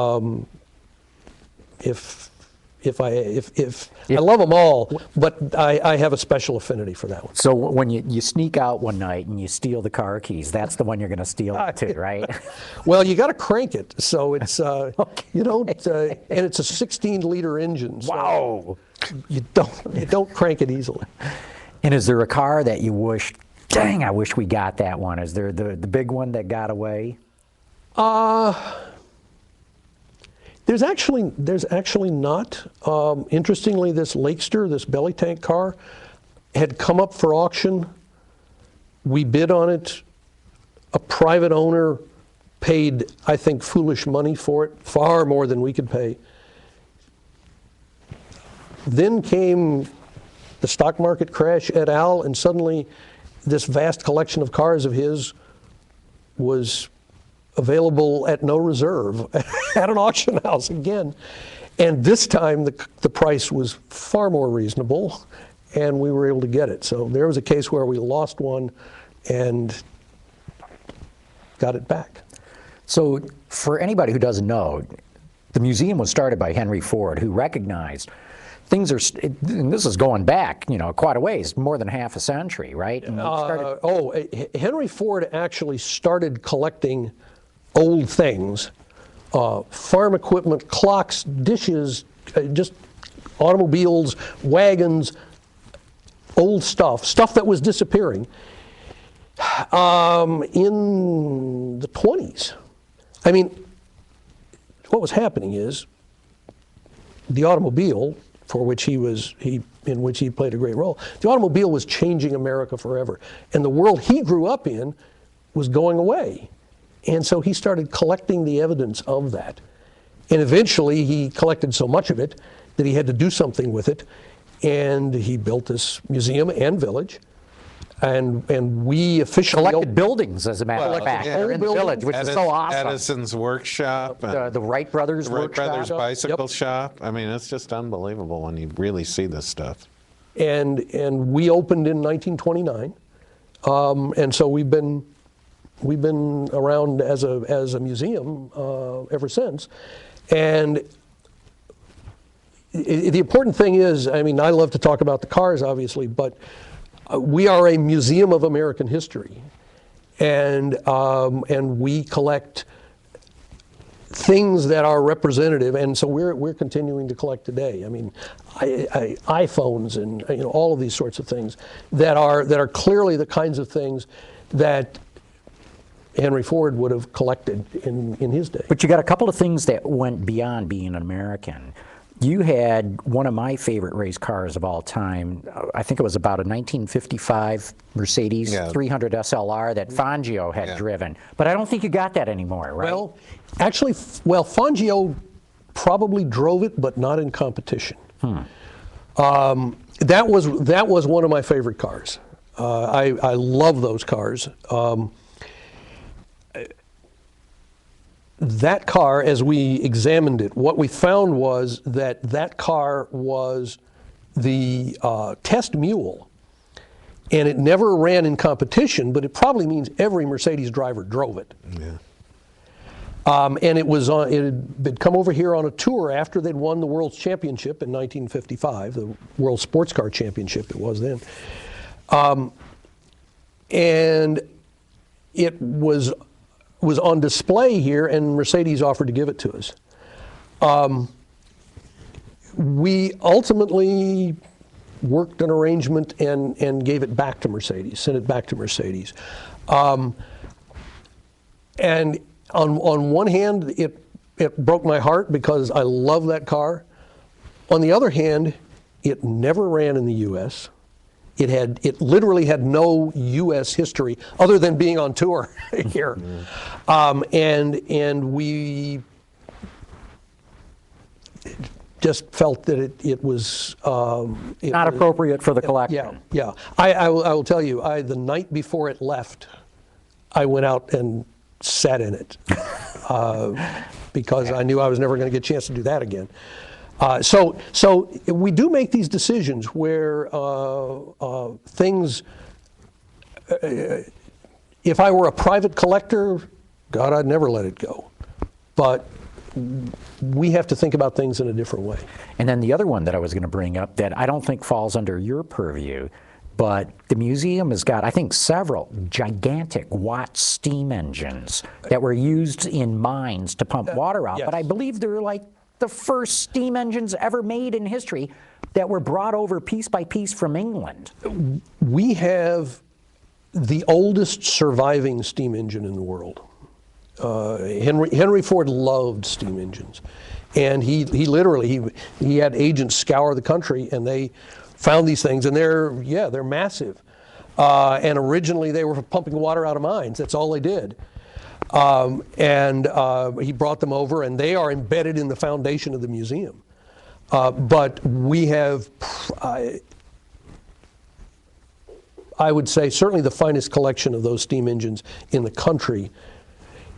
love them all, but I have a special affinity for that one. So when you sneak out one night and you steal the car keys, that's the one you're going to steal too, right? Well, you got to crank it, so it's you don't, and it's a 16-liter engine. So Wow. you don't crank it easily. And is there a car that you wish, dang, I wish we got that one? Is there the big one that got away? There's actually not. Interestingly, this Lakester, this belly tank car, had come up for auction. We bid on it. A private owner paid, I think, foolish money for it, far more than we could pay. Then came the stock market crash et al., and suddenly this vast collection of cars of his was available at no reserve at an auction house again. And this time the price was far more reasonable, and we were able to get it. So there was a case where we lost one and got it back. So for anybody who doesn't know, the museum was started by Henry Ford, who recognized things are, and this is going back, quite a ways, more than half a century, right? And Henry Ford actually started collecting old things, farm equipment, clocks, dishes, just automobiles, wagons, old stuff that was disappearing in the 20s. I mean, what was happening is the automobile, in which he played a great role, the automobile was changing America forever, and the world he grew up in was going away. And so he started collecting the evidence of that. And eventually he collected so much of it that he had to do something with it. And he built this museum and village. And we officially collected buildings, as a matter of fact. yeah. They're in the village, which is so awesome. Edison's workshop. The Wright Brothers The Wright workshop. Brothers bicycle shop. I mean, it's just unbelievable when you really see this stuff. And we opened in 1929. And so we've been around as a museum ever since. And the important thing is, I mean, I love to talk about the cars, obviously, but we are a museum of American history, and we collect things that are representative, and so we're continuing to collect today. I mean, iPhones and all of these sorts of things that are clearly the kinds of things that Henry Ford would have collected in his day. But you got a couple of things that went beyond being an American. You had one of my favorite race cars of all time. I think it was about a 1955 Mercedes 300 SLR that Fangio had driven. But I don't think you got that anymore, right? Well, actually, Fangio probably drove it, but not in competition. That was one of my favorite cars. I love those cars. That car, as we examined it, what we found was that car was the test mule, and it never ran in competition, but it probably means every Mercedes driver drove it. Yeah. And it had come over here on a tour after they'd won the World's Championship in 1955, the World Sports Car Championship it was then. And it was on display here, and Mercedes offered to give it to us. We ultimately worked an arrangement and gave it back to Mercedes, sent it back to Mercedes. And on one hand, it broke my heart because I love that car. On the other hand, it never ran in the U.S. It literally had no U.S. history other than being on tour here, and we just felt that it was Not appropriate for the collection. Yeah. I will tell you, the night before it left, I went out and sat in it because I knew I was never going to get a chance to do that again. So we do make these decisions where things. If I were a private collector, God, I'd never let it go. But we have to think about things in a different way. And then the other one that I was going to bring up that I don't think falls under your purview, but the museum has got, I think, several gigantic Watt steam engines that were used in mines to pump water out. Yes. But I believe they're like the first steam engines ever made in history that were brought over piece by piece from England. We have the oldest surviving steam engine in the world. Henry Ford loved steam engines, and he literally had agents scour the country, and they found these things, and they're massive. And originally they were pumping water out of mines. That's all they did. And he brought them over, and they are embedded in the foundation of the museum. But we have, I would say, certainly the finest collection of those steam engines in the country,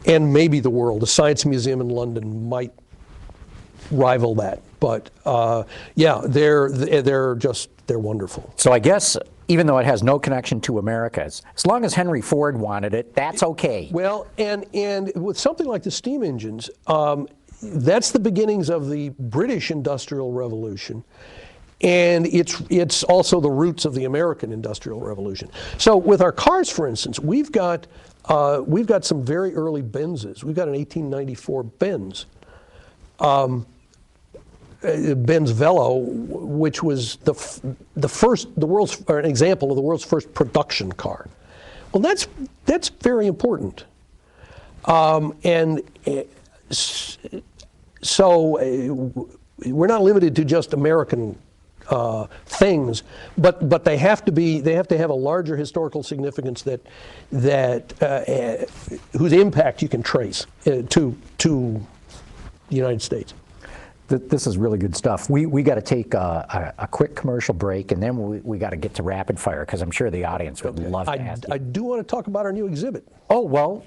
and maybe the world. The Science Museum in London might rival that. But yeah, they're wonderful. So I guess even though it has no connection to America, as long as Henry Ford wanted it, that's okay. Well, and with something like the steam engines, that's the beginnings of the British Industrial Revolution. And it's also the roots of the American Industrial Revolution. So with our cars, for instance, we've got some very early Benzes. We've got an 1894 Benz, Benz Velo, which was an example of the world's first production car. Well, that's very important. So we're not limited to just American things, but they have to have a larger historical significance that whose impact you can trace to the United States. This is really good stuff. We got to take a quick commercial break, and then we got to get to rapid fire, because I'm sure the audience would love to ask you. I do want to talk about our new exhibit. Oh, well,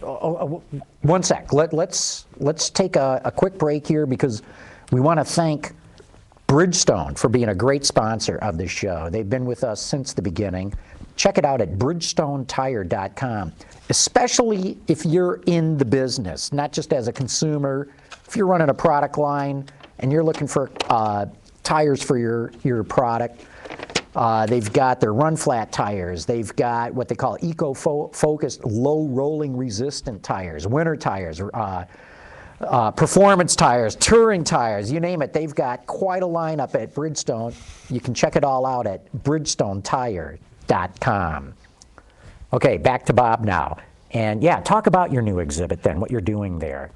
one sec. Let's take a quick break here, because we want to thank Bridgestone for being a great sponsor of this show. They've been with us since the beginning. Check it out at bridgestonetire.com, especially if you're in the business, not just as a consumer. If you're running a product line and you're looking for tires for your product, they've got their run flat tires. They've got what they call eco-focused, low rolling resistant tires, winter tires, performance tires, touring tires, you name it. They've got quite a lineup at Bridgestone. You can check it all out at bridgestonetire.com. Okay, back to Bob now. And yeah, talk about your new exhibit then, what you're doing there.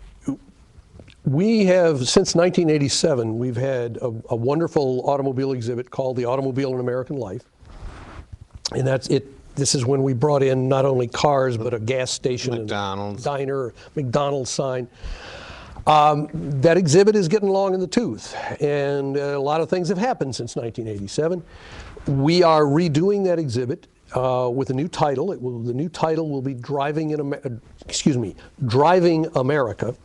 We have, since 1987, we've had a wonderful automobile exhibit called The Automobile in American Life. And that's it. This is when we brought in not only cars, but a gas station, McDonald's, and diner, McDonald's sign. That exhibit is getting long in the tooth, and a lot of things have happened since 1987. We are redoing that exhibit with a new title. The new title will be Driving America.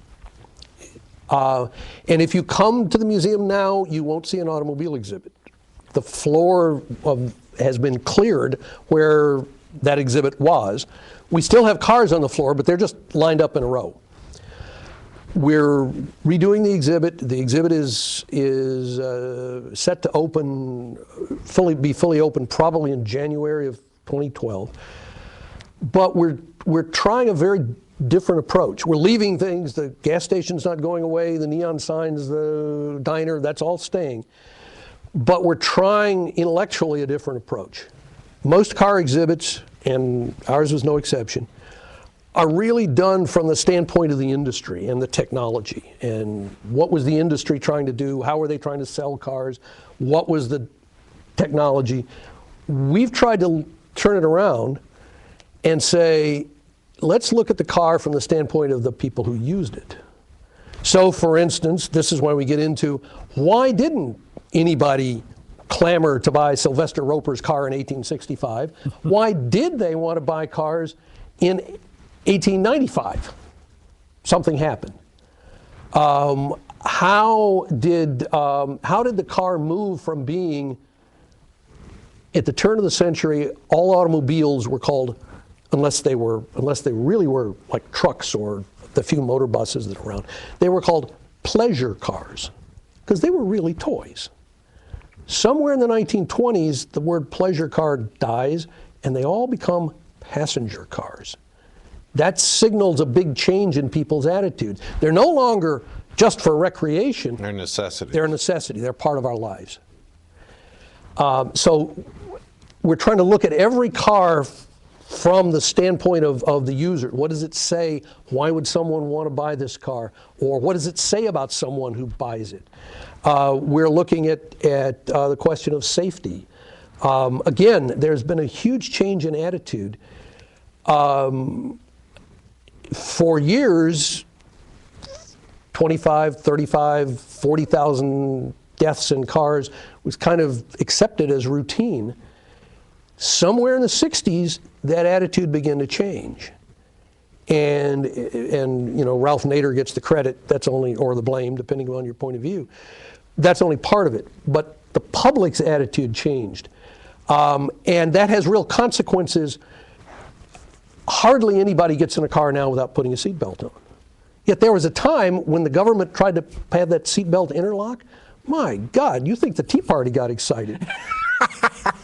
And if you come to the museum now, you won't see an automobile exhibit. The floor has been cleared where that exhibit was. We still have cars on the floor, but they're just lined up in a row. We're redoing the exhibit. The exhibit is set to be fully open probably in January of 2012. But we're trying a very different approach. We're leaving things. The gas station's not going away. The neon signs, the diner, that's all staying. But we're trying intellectually a different approach. Most car exhibits, and ours was no exception, are really done from the standpoint of the industry and the technology. And what was the industry trying to do? How were they trying to sell cars? What was the technology? We've tried to turn it around and say, let's look at the car from the standpoint of the people who used it. So, for instance, this is when we get into Why didn't anybody clamor to buy Sylvester Roper's car in 1865? Why did they want to buy cars in 1895? Something happened. How did the car move from being, at the turn of the century, all automobiles were called, unless they really were like trucks or the few motor buses that are around, they were called pleasure cars because they were really toys. Somewhere in the 1920s, the word pleasure car dies and they all become passenger cars. That signals a big change in people's attitudes. They're no longer just for recreation. They're necessities. They're a necessity. They're part of our lives. So we're trying to look at every car from the standpoint of the user. What does it say? Why would someone want to buy this car? Or what does it say about someone who buys it? We're looking at the question of safety. Again, there's been a huge change in attitude. For years, 25, 35, 40,000 deaths in cars was kind of accepted as routine. Somewhere in the 60s, that attitude began to change. And you know, Ralph Nader gets the credit, that's only, or the blame, depending on your point of view. That's only part of it. But the public's attitude changed. And that has real consequences. Hardly anybody gets in a car now without putting a seatbelt on. Yet there was a time when the government tried to have that seatbelt interlock. My God, you think the Tea Party got excited.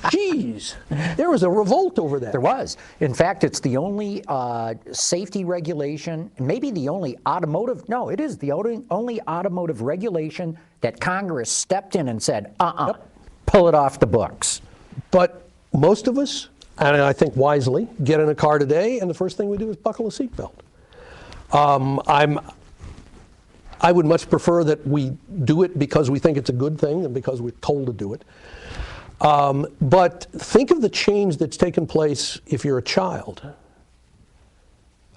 Jeez, there was a revolt over that. There was. In fact, it's the only safety regulation, maybe the only automotive, no, it is the only automotive regulation that Congress stepped in and said, pull it off the books. But most of us, and I think wisely, get in a car today and the first thing we do is buckle a seatbelt. I would much prefer that we do it because we think it's a good thing than because we're told to do it. But think of the change that's taken place if you're a child.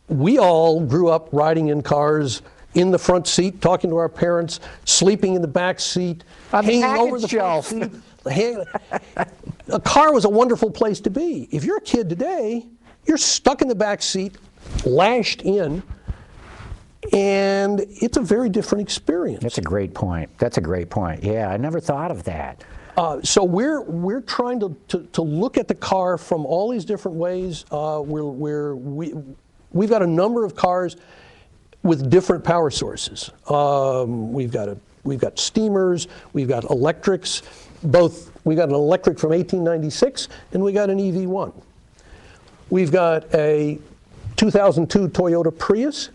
We all grew up riding in cars in the front seat, talking to our parents, sleeping in the back seat, hanging over the front seat. A car was a wonderful place to be. If you're a kid today, you're stuck in the back seat, lashed in, and it's a very different experience. That's a great point. That's a great point. Yeah, I never thought of that. So we're trying to look at the car from all these different ways. We've got a number of cars with different power sources. We've got steamers, we've got electrics. We got an electric from 1896, and we got an EV1. We've got a 2002 Toyota Prius.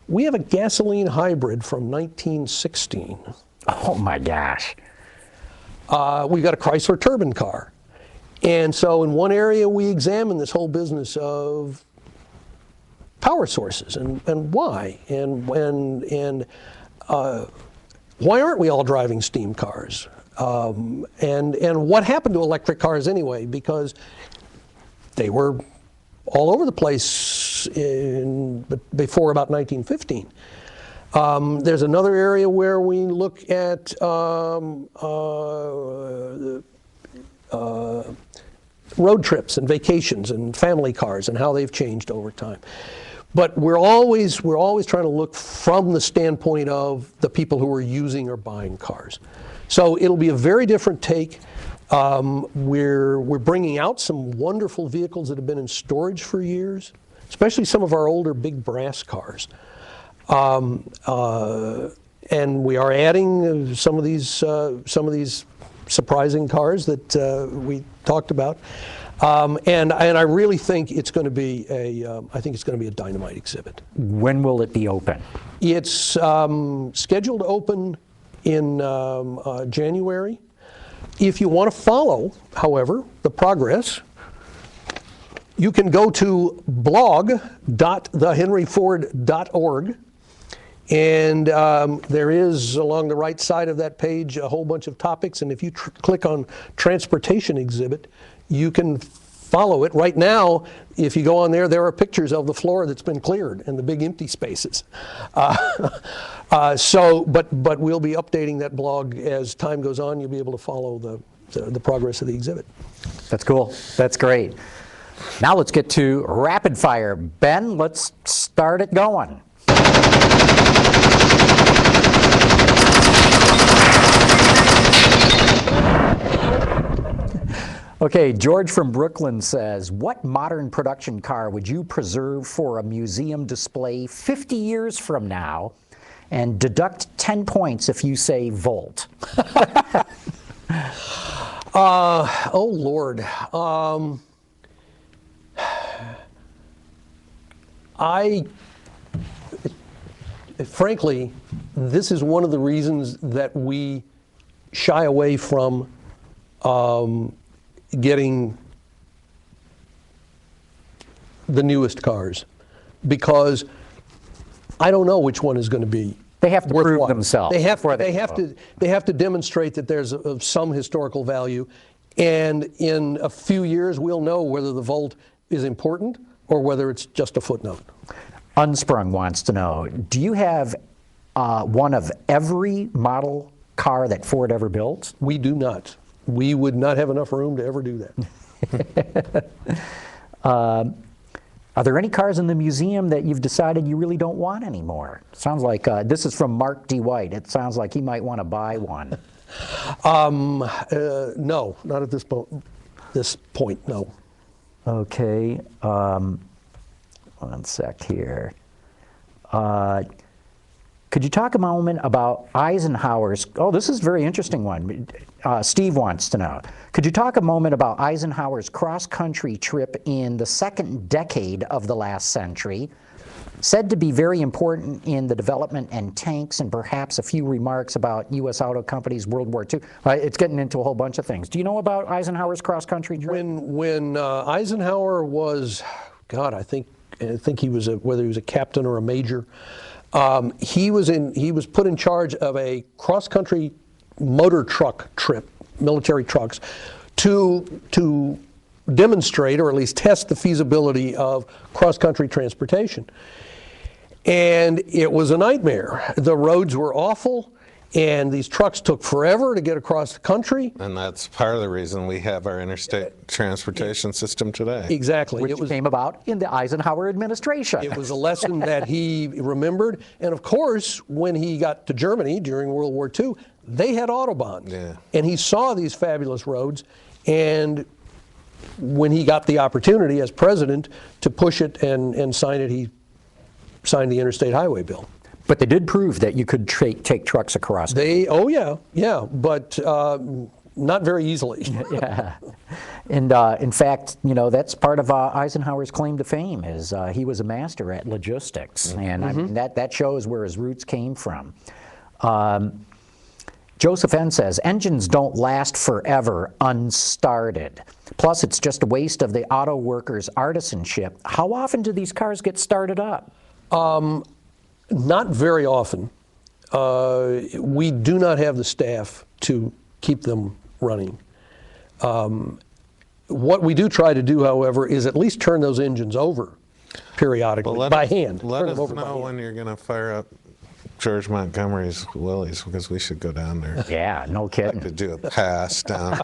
We have a gasoline hybrid from 1916. Oh my gosh. We've got a Chrysler turbine car. And so in one area we examine this whole business of power sources and why. And why aren't we all driving steam cars? And what happened to electric cars anyway? Because they were all over the place before about 1915. There's another area where we look at road trips and vacations and family cars and how they've changed over time. But we're always trying to look from the standpoint of the people who are using or buying cars. So it'll be a very different take. We're bringing out some wonderful vehicles that have been in storage for years, especially some of our older big brass cars. And we are adding some of these surprising cars that we talked about. And I really think it's going to be a dynamite exhibit. When will it be open? It's scheduled to open in January. If you want to follow, however, the progress, you can go to blog.thehenryford.org. And there is, along the right side of that page, a whole bunch of topics. And if you click on Transportation Exhibit, you can follow it. Right now, if you go on there, there are pictures of the floor that's been cleared and the big empty spaces. But we'll be updating that blog as time goes on. You'll be able to follow the progress of the exhibit. That's cool. That's great. Now let's get to rapid fire. Ben, let's start it going. Okay, George from Brooklyn says, what modern production car would you preserve for a museum display 50 years from now and deduct 10 points if you say Volt? Oh, Lord. Frankly, this is one of the reasons that we shy away from getting the newest cars, because I don't know which one is going to be. They have to prove worthwhile. themselves. They have before to demonstrate that there's of some historical value, and in a few years we'll know whether the Volt is important or whether it's just a footnote. Unsprung wants to know, do you have one of every model car that Ford ever built? We do not. We would not have enough room to ever do that. Are there any cars in the museum that you've decided you really don't want anymore? Sounds like, this is from Mark D. White. It sounds like he might want to buy one. No, not at this point, no. Okay, one sec here. Could you talk a moment about Eisenhower's, oh, this is a very interesting one. Steve wants to know. Could you talk a moment about Eisenhower's cross-country trip in the second decade of the last century, said to be very important in the development and tanks, and perhaps a few remarks about U.S. auto companies, World War II. It's getting into a whole bunch of things. Do you know about Eisenhower's cross-country trip? When Eisenhower was, God, I think he was whether he was a captain or a major. He was put in charge of a cross-country motor truck trip, military trucks, to demonstrate or at least test the feasibility of cross-country transportation. And it was a nightmare. The roads were awful, and these trucks took forever to get across the country. And that's part of the reason we have our interstate transportation system today. Exactly. Which came about in the Eisenhower administration. It was a lesson that he remembered. And of course, when he got to Germany during World War II, they had Autobahn. Yeah. And he saw these fabulous roads. And when he got the opportunity as president to push it and sign it, he signed the Interstate Highway Bill. But they did prove that you could take trucks across. Oh yeah, but not very easily. Yeah. And in fact, that's part of Eisenhower's claim to fame is he was a master at logistics. And I mean, that shows where his roots came from. Joseph N. says, engines don't last forever unstarted. Plus, it's just a waste of the auto workers' artisanship. How often do these cars get started up? Not very often. We do not have the staff to keep them running. What we do try to do, however, is at least turn those engines over periodically by hand. Let us know when you're going to fire up George Montgomery's Willys, because we should go down there. Yeah, no kidding. To do a pass down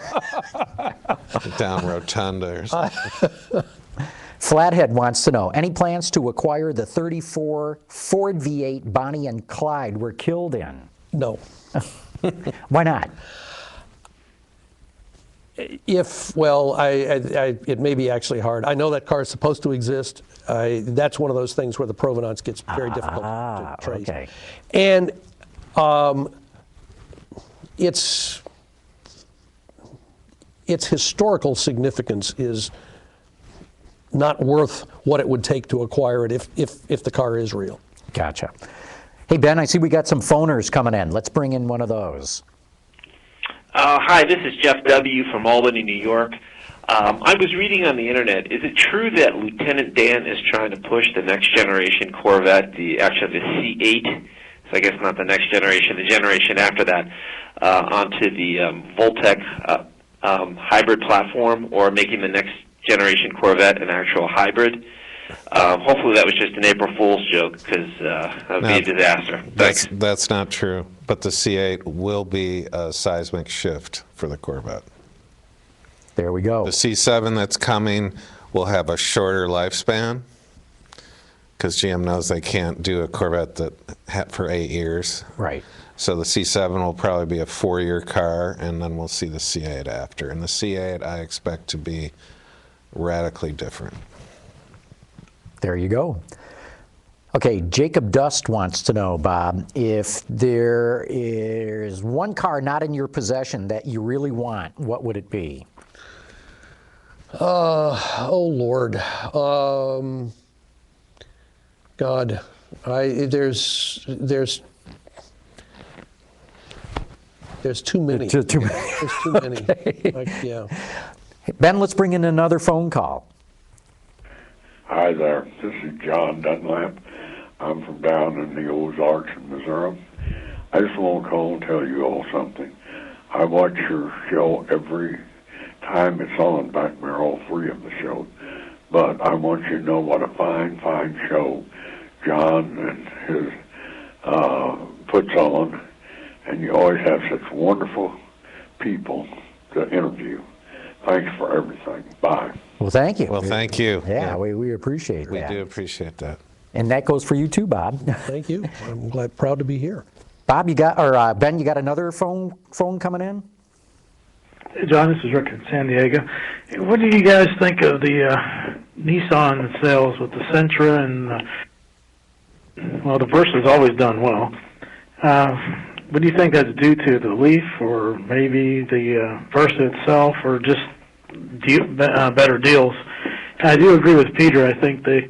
Rotunda or something. Flathead wants to know, any plans to acquire the 34 Ford V8 Bonnie and Clyde were killed in? No. Why not? It may be actually hard. I know that car is supposed to exist. That's one of those things where the provenance gets very difficult to trace. Okay. And its historical significance is not worth what it would take to acquire it if the car is real. Gotcha. Hey, Ben, I see we got some phoners coming in. Let's bring in one of those. Hi, this is Jeff W. from Albany, New York. I was reading on the internet, is it true that Lieutenant Dan is trying to push the next generation Corvette, the C8, so I guess not the next generation, the generation after that, onto the Voltec hybrid platform, or making the next generation Corvette an actual hybrid. Hopefully that was just an April Fool's joke, because that would be a disaster. Thanks. That's not true. But the C8 will be a seismic shift for the Corvette. There we go. The C7 that's coming will have a shorter lifespan, because GM knows they can't do a Corvette that for 8 years. Right. So the C7 will probably be a 4-year car, and then we'll see the C8 after. And the C8 I expect to be radically different. There you go. Okay, Jacob Dust wants to know, Bob, if there is one car not in your possession that you really want, what would it be? Oh Lord, God, there's too many. Too many. There's too many. Okay. Yeah. Ben, let's bring in another phone call. Hi there, this is John Dunlap. I'm from down in the Ozarks in Missouri. I just want to call and tell you all something. I watch your show every time it's on, back there, all 3 of the shows. But I want you to know what a fine, fine show John and his puts on. And you always have such wonderful people to interview. Thanks for everything. Bye. Well, thank you. Well, thank you. Yeah, we appreciate We that. do appreciate that. And that goes for you too, Bob. Thank you. I'm proud to be here. Bob, Ben, you got another phone coming in? Hey, John, this is Rick in San Diego. What do you guys think of the Nissan sales with the Sentra and, well, the Versa's always done well. What do you think that's due to, the Leaf or maybe the Versa itself, or just better deals? I do agree with Peter. I think the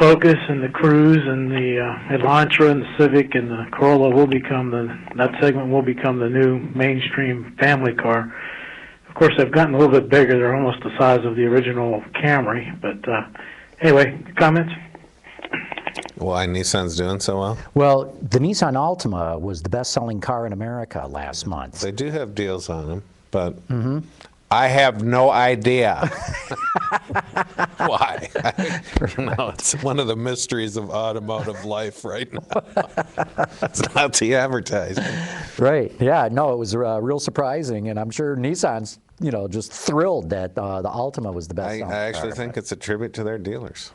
Focus and the Cruze and the Elantra and the Civic and the Corolla that segment will become the new mainstream family car. Of course, they've gotten a little bit bigger. They're almost the size of the original Camry. But anyway, comments? Why Nissan's doing so well? Well, the Nissan Altima was the best-selling car in America last month. They do have deals on them, but I have no idea why. It's one of the mysteries of automotive life right now. It's not the advertising. Right. Yeah. No, it was real surprising, and I'm sure Nissan's, just thrilled that the Altima was the best. I actually think it's a tribute to their dealers.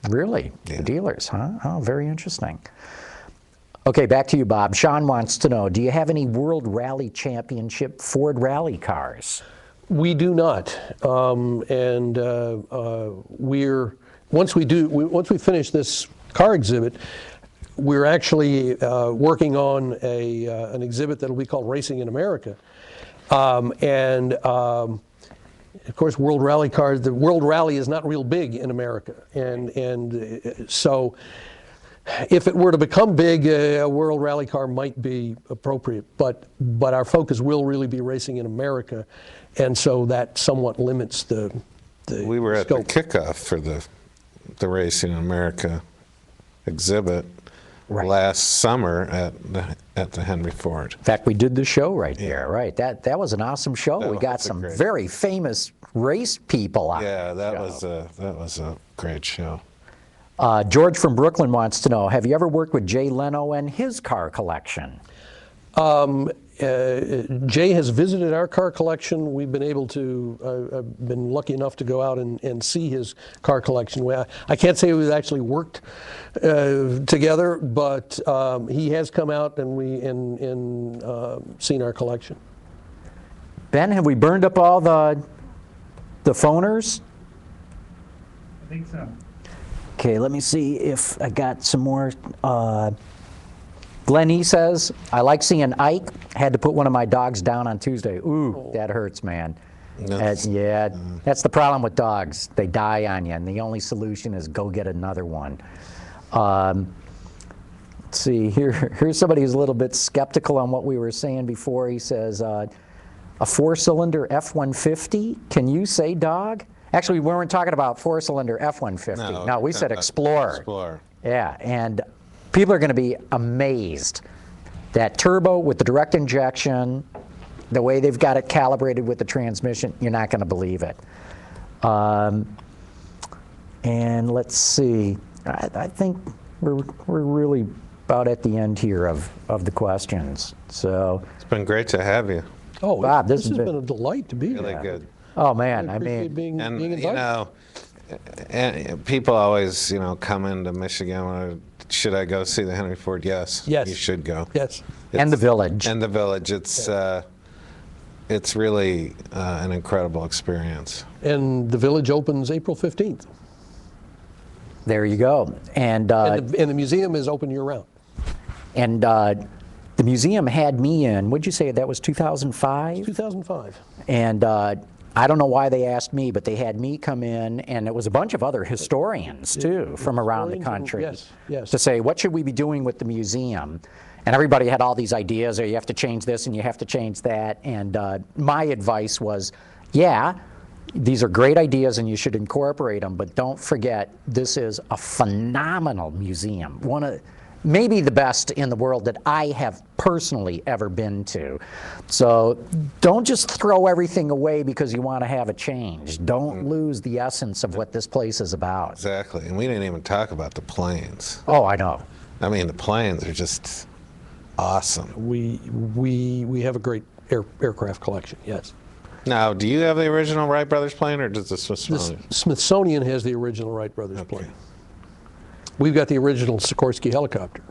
Really? Yeah. The dealers, huh? Oh, very interesting. Okay, back to you, Bob. Sean wants to know, do you have any World Rally Championship Ford Rally cars? We do not, once we finish this car exhibit, we're actually working on an exhibit that'll be called Racing in America, of course, World Rally cars. The World Rally is not real big in America, and so if it were to become big, a World Rally car might be appropriate. But our focus will really be racing in America, and so that somewhat limits the We were at scope. the kickoff for the Racing in America exhibit last summer at the Henry Ford. In fact, we did the show right there, right? That was an awesome show. We got some very famous race people on. Yeah, that was a great show. George from Brooklyn wants to know, have you ever worked with Jay Leno and his car collection? Jay has visited our car collection. We've been able to, I've been lucky enough to go out and see his car collection. I can't say we've actually worked together, but he has come out and seen our collection. Ben, have we burned up all the phoners? I think so. Okay, let me see if I got some more. Glenn E. says, I like seeing Ike. Had to put one of my dogs down on Tuesday. Ooh, that hurts, man. That's the problem with dogs. They die on you, and the only solution is go get another one. Let's see, here's somebody who's a little bit skeptical on what we were saying before. He says, a 4-cylinder F-150, can you say dog? Actually, we weren't talking about 4-cylinder F-150. No, we said Explorer. Explorer. Yeah, and people are going to be amazed that turbo with the direct injection, the way they've got it calibrated with the transmission, you're not going to believe it. And let's see, I think we're really about at the end here of the questions. So, It's been great to have you. Oh, Bob, this has been a delight to be Really here. good. oh man, I I appreciate mean, being And invited. you know, and people always, come into Michigan. Should I go see the Henry Ford? Yes. Yes. You should go. Yes. and the village. And the village. It's really an incredible experience. And the village opens April 15th. There you go. And And the museum is open year-round. the museum had me in. Would you say that was 2005? 2005. And I don't know why they asked me, but they had me come in, and it was a bunch of other historians too from around the Historians and- country yes. to say, what should we be doing with the museum? And everybody had all these ideas, or you have to change this and you have to change that. And my advice was, yeah, these are great ideas and you should incorporate them, but don't forget, this is a phenomenal museum. One of maybe the best in the world that I have personally ever been to. So don't just throw everything away because you want to have a change. Don't lose the essence of what this place is about. Exactly. And we didn't even talk about the planes. Oh, I know. I mean, the planes are just awesome. We have a great aircraft collection, yes. Now, do you have the original Wright Brothers plane, or does the The Smithsonian? Smithsonian has the original Wright Brothers plane. We've got the original Sikorsky helicopter.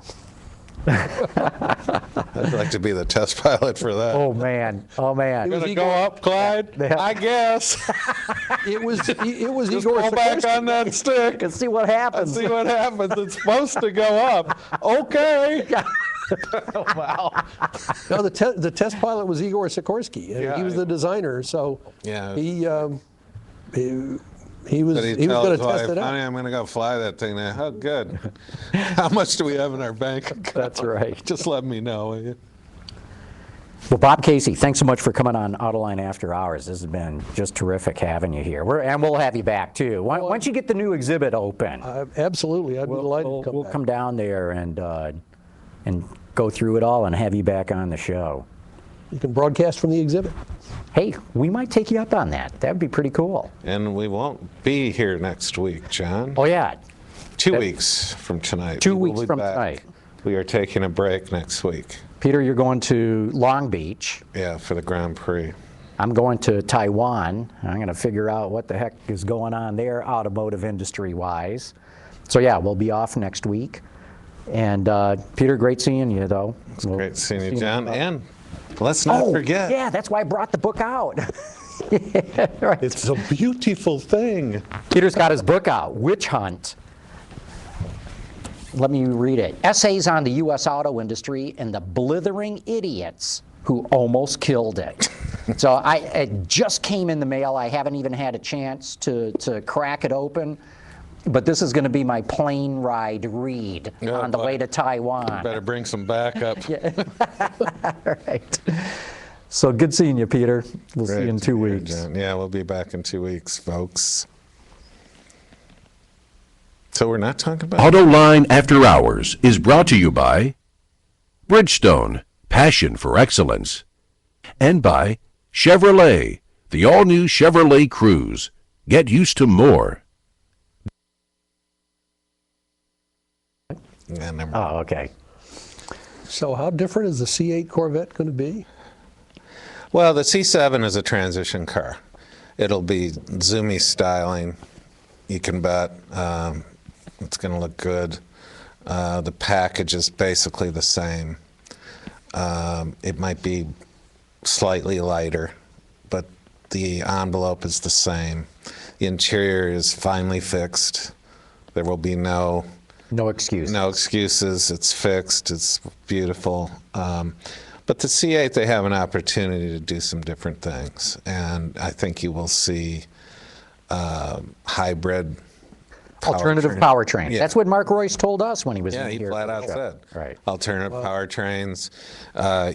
I'd like to be the test pilot for that. Oh, man. Oh, man. was Gonna Igor- go up, Clyde? Yeah. I guess. It was Just Igor pull back Sikorsky. on that stick Let's see what and happens. see what happens. It's supposed to go up. Okay. Wow. No, the test pilot was Igor Sikorsky. Yeah, He was the designer, so Yeah. he was But going he to tells his test wife, it out. honey, I'm going to go fly that thing now. Oh, good. How much do we have in our bank account? That's right. Just let me know, will you? Well, Bob Casey, thanks so much for coming on Autoline After Hours. This has been just terrific having you here. And we'll have you back, too. Once you get the new exhibit open, Absolutely, I'd be delighted to come we'll back. come down there and go through it all and have you back on the show. You can broadcast from the exhibit. Hey, we might take you up on that. That would be pretty cool. And we won't be here next week, John. Oh, yeah. 2 weeks from tonight. 2 We will weeks be from back. tonight. We are taking a break next week. Peter, you're going to Long Beach. Yeah, for the Grand Prix. I'm going to Taiwan. I'm going to figure out what the heck is going on there automotive industry-wise. So, yeah, we'll be off next week. And, Peter, great seeing you, though. It's great seeing you, John. And let's not forget. Yeah, that's why I brought the book out. Yeah, right. It's a beautiful thing. Peter's got his book out, Witch Hunt. Let me read it. Essays on the U.S. auto industry and the blithering idiots who almost killed it. So it just came in the mail. I haven't even had a chance to crack it open. But this is going to be my plane ride read on the way to Taiwan. Better bring some backup. All right. So good seeing you, Peter. We'll see you in Great 2 to hear, weeks. John. Yeah, we'll be back in 2 weeks, folks. So we're not talking about... Autoline After Hours is brought to you by Bridgestone, passion for excellence, and by Chevrolet, the all-new Chevrolet Cruze. Get used to more. Yeah, never mind. Oh, okay. So how different is the C8 Corvette going to be? Well, the C7 is a transition car. It'll be zoomy styling, you can bet. It's going to look good. The package is basically the same. It might be slightly lighter, but the envelope is the same. The interior is finely fixed. There will be no excuses. It's fixed. It's beautiful. But the C8, they have an opportunity to do some different things, and I think you will see hybrid Alternative powertrains. Yeah. That's what Mark Royce told us when he was Yeah, in he here. flat out said. Right. Alternative powertrains.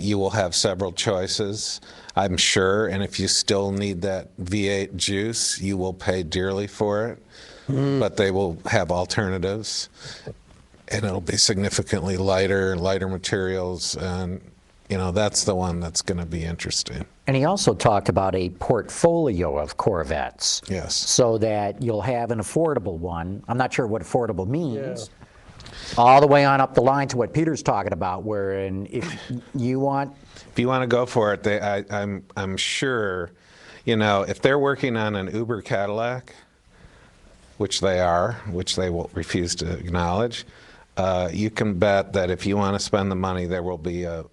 You will have several choices, I'm sure, and if you still need that V8 juice, you will pay dearly for it. But they will have alternatives, and it'll be significantly lighter materials, and you know, that's the one that's going to be interesting. And he also talked about a portfolio of Corvettes. Yes. So that you'll have an affordable one. I'm not sure what affordable means. All the way on up the line to what Peter's talking about, wherein if you want... If you want to go for it, I'm sure, you know, if they're working on an Uber Cadillac, which they are, which they will refuse to acknowledge, you can bet that if you want to spend the money, there will be a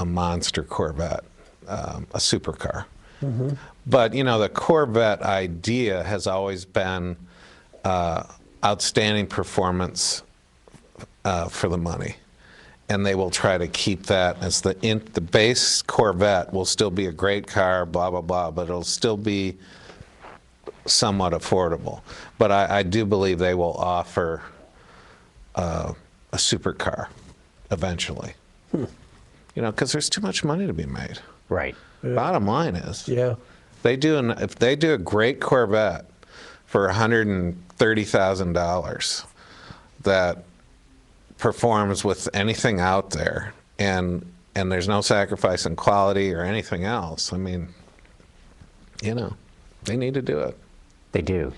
monster Corvette, a supercar. But, you know, the Corvette idea has always been outstanding performance for the money. And they will try to keep that as the base Corvette will still be a great car, blah, blah, blah, but it'll still be somewhat affordable. But I do believe they will offer a supercar eventually. You know, because there's too much money to be made. Right. Bottom line is, Yeah. if they do a great Corvette for $130,000 that performs with anything out there, and there's no sacrifice in quality or anything else, I mean, you know, they need to do it. They do.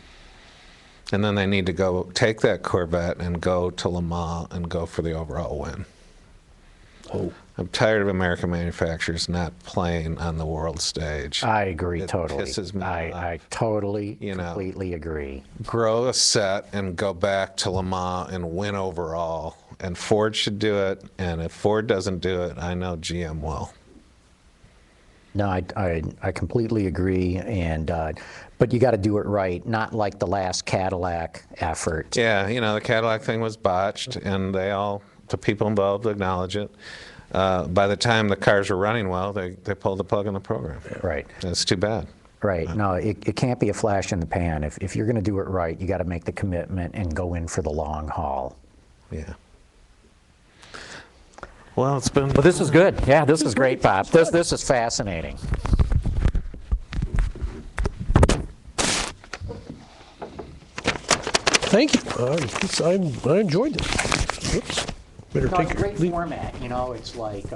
And then they need to go take that Corvette and go to Le Mans and go for the overall win. Oh. I'm tired of American manufacturers not playing on the world stage. I agree It totally. pisses me off. I totally, You know. completely agree. Grow a set and go back to Le Mans and win overall. And Ford should do it. And if Ford doesn't do it, I know GM will. No, I completely agree, and but you got to do it right, not like the last Cadillac effort. Yeah, you know, the Cadillac thing was botched, and the people involved acknowledge it. By the time the cars were running well, they pulled the plug on the program. Right. It's too bad. Right. No, it can't be a flash in the pan. If you're going to do it right, you got to make the commitment and go in for the long haul. Yeah. Well, it's been... Well, this is good. Yeah, this is great, Bob. This is fascinating. Thank you. I enjoyed it. Oops. Better No, take it's a great leave. format. You know, it's like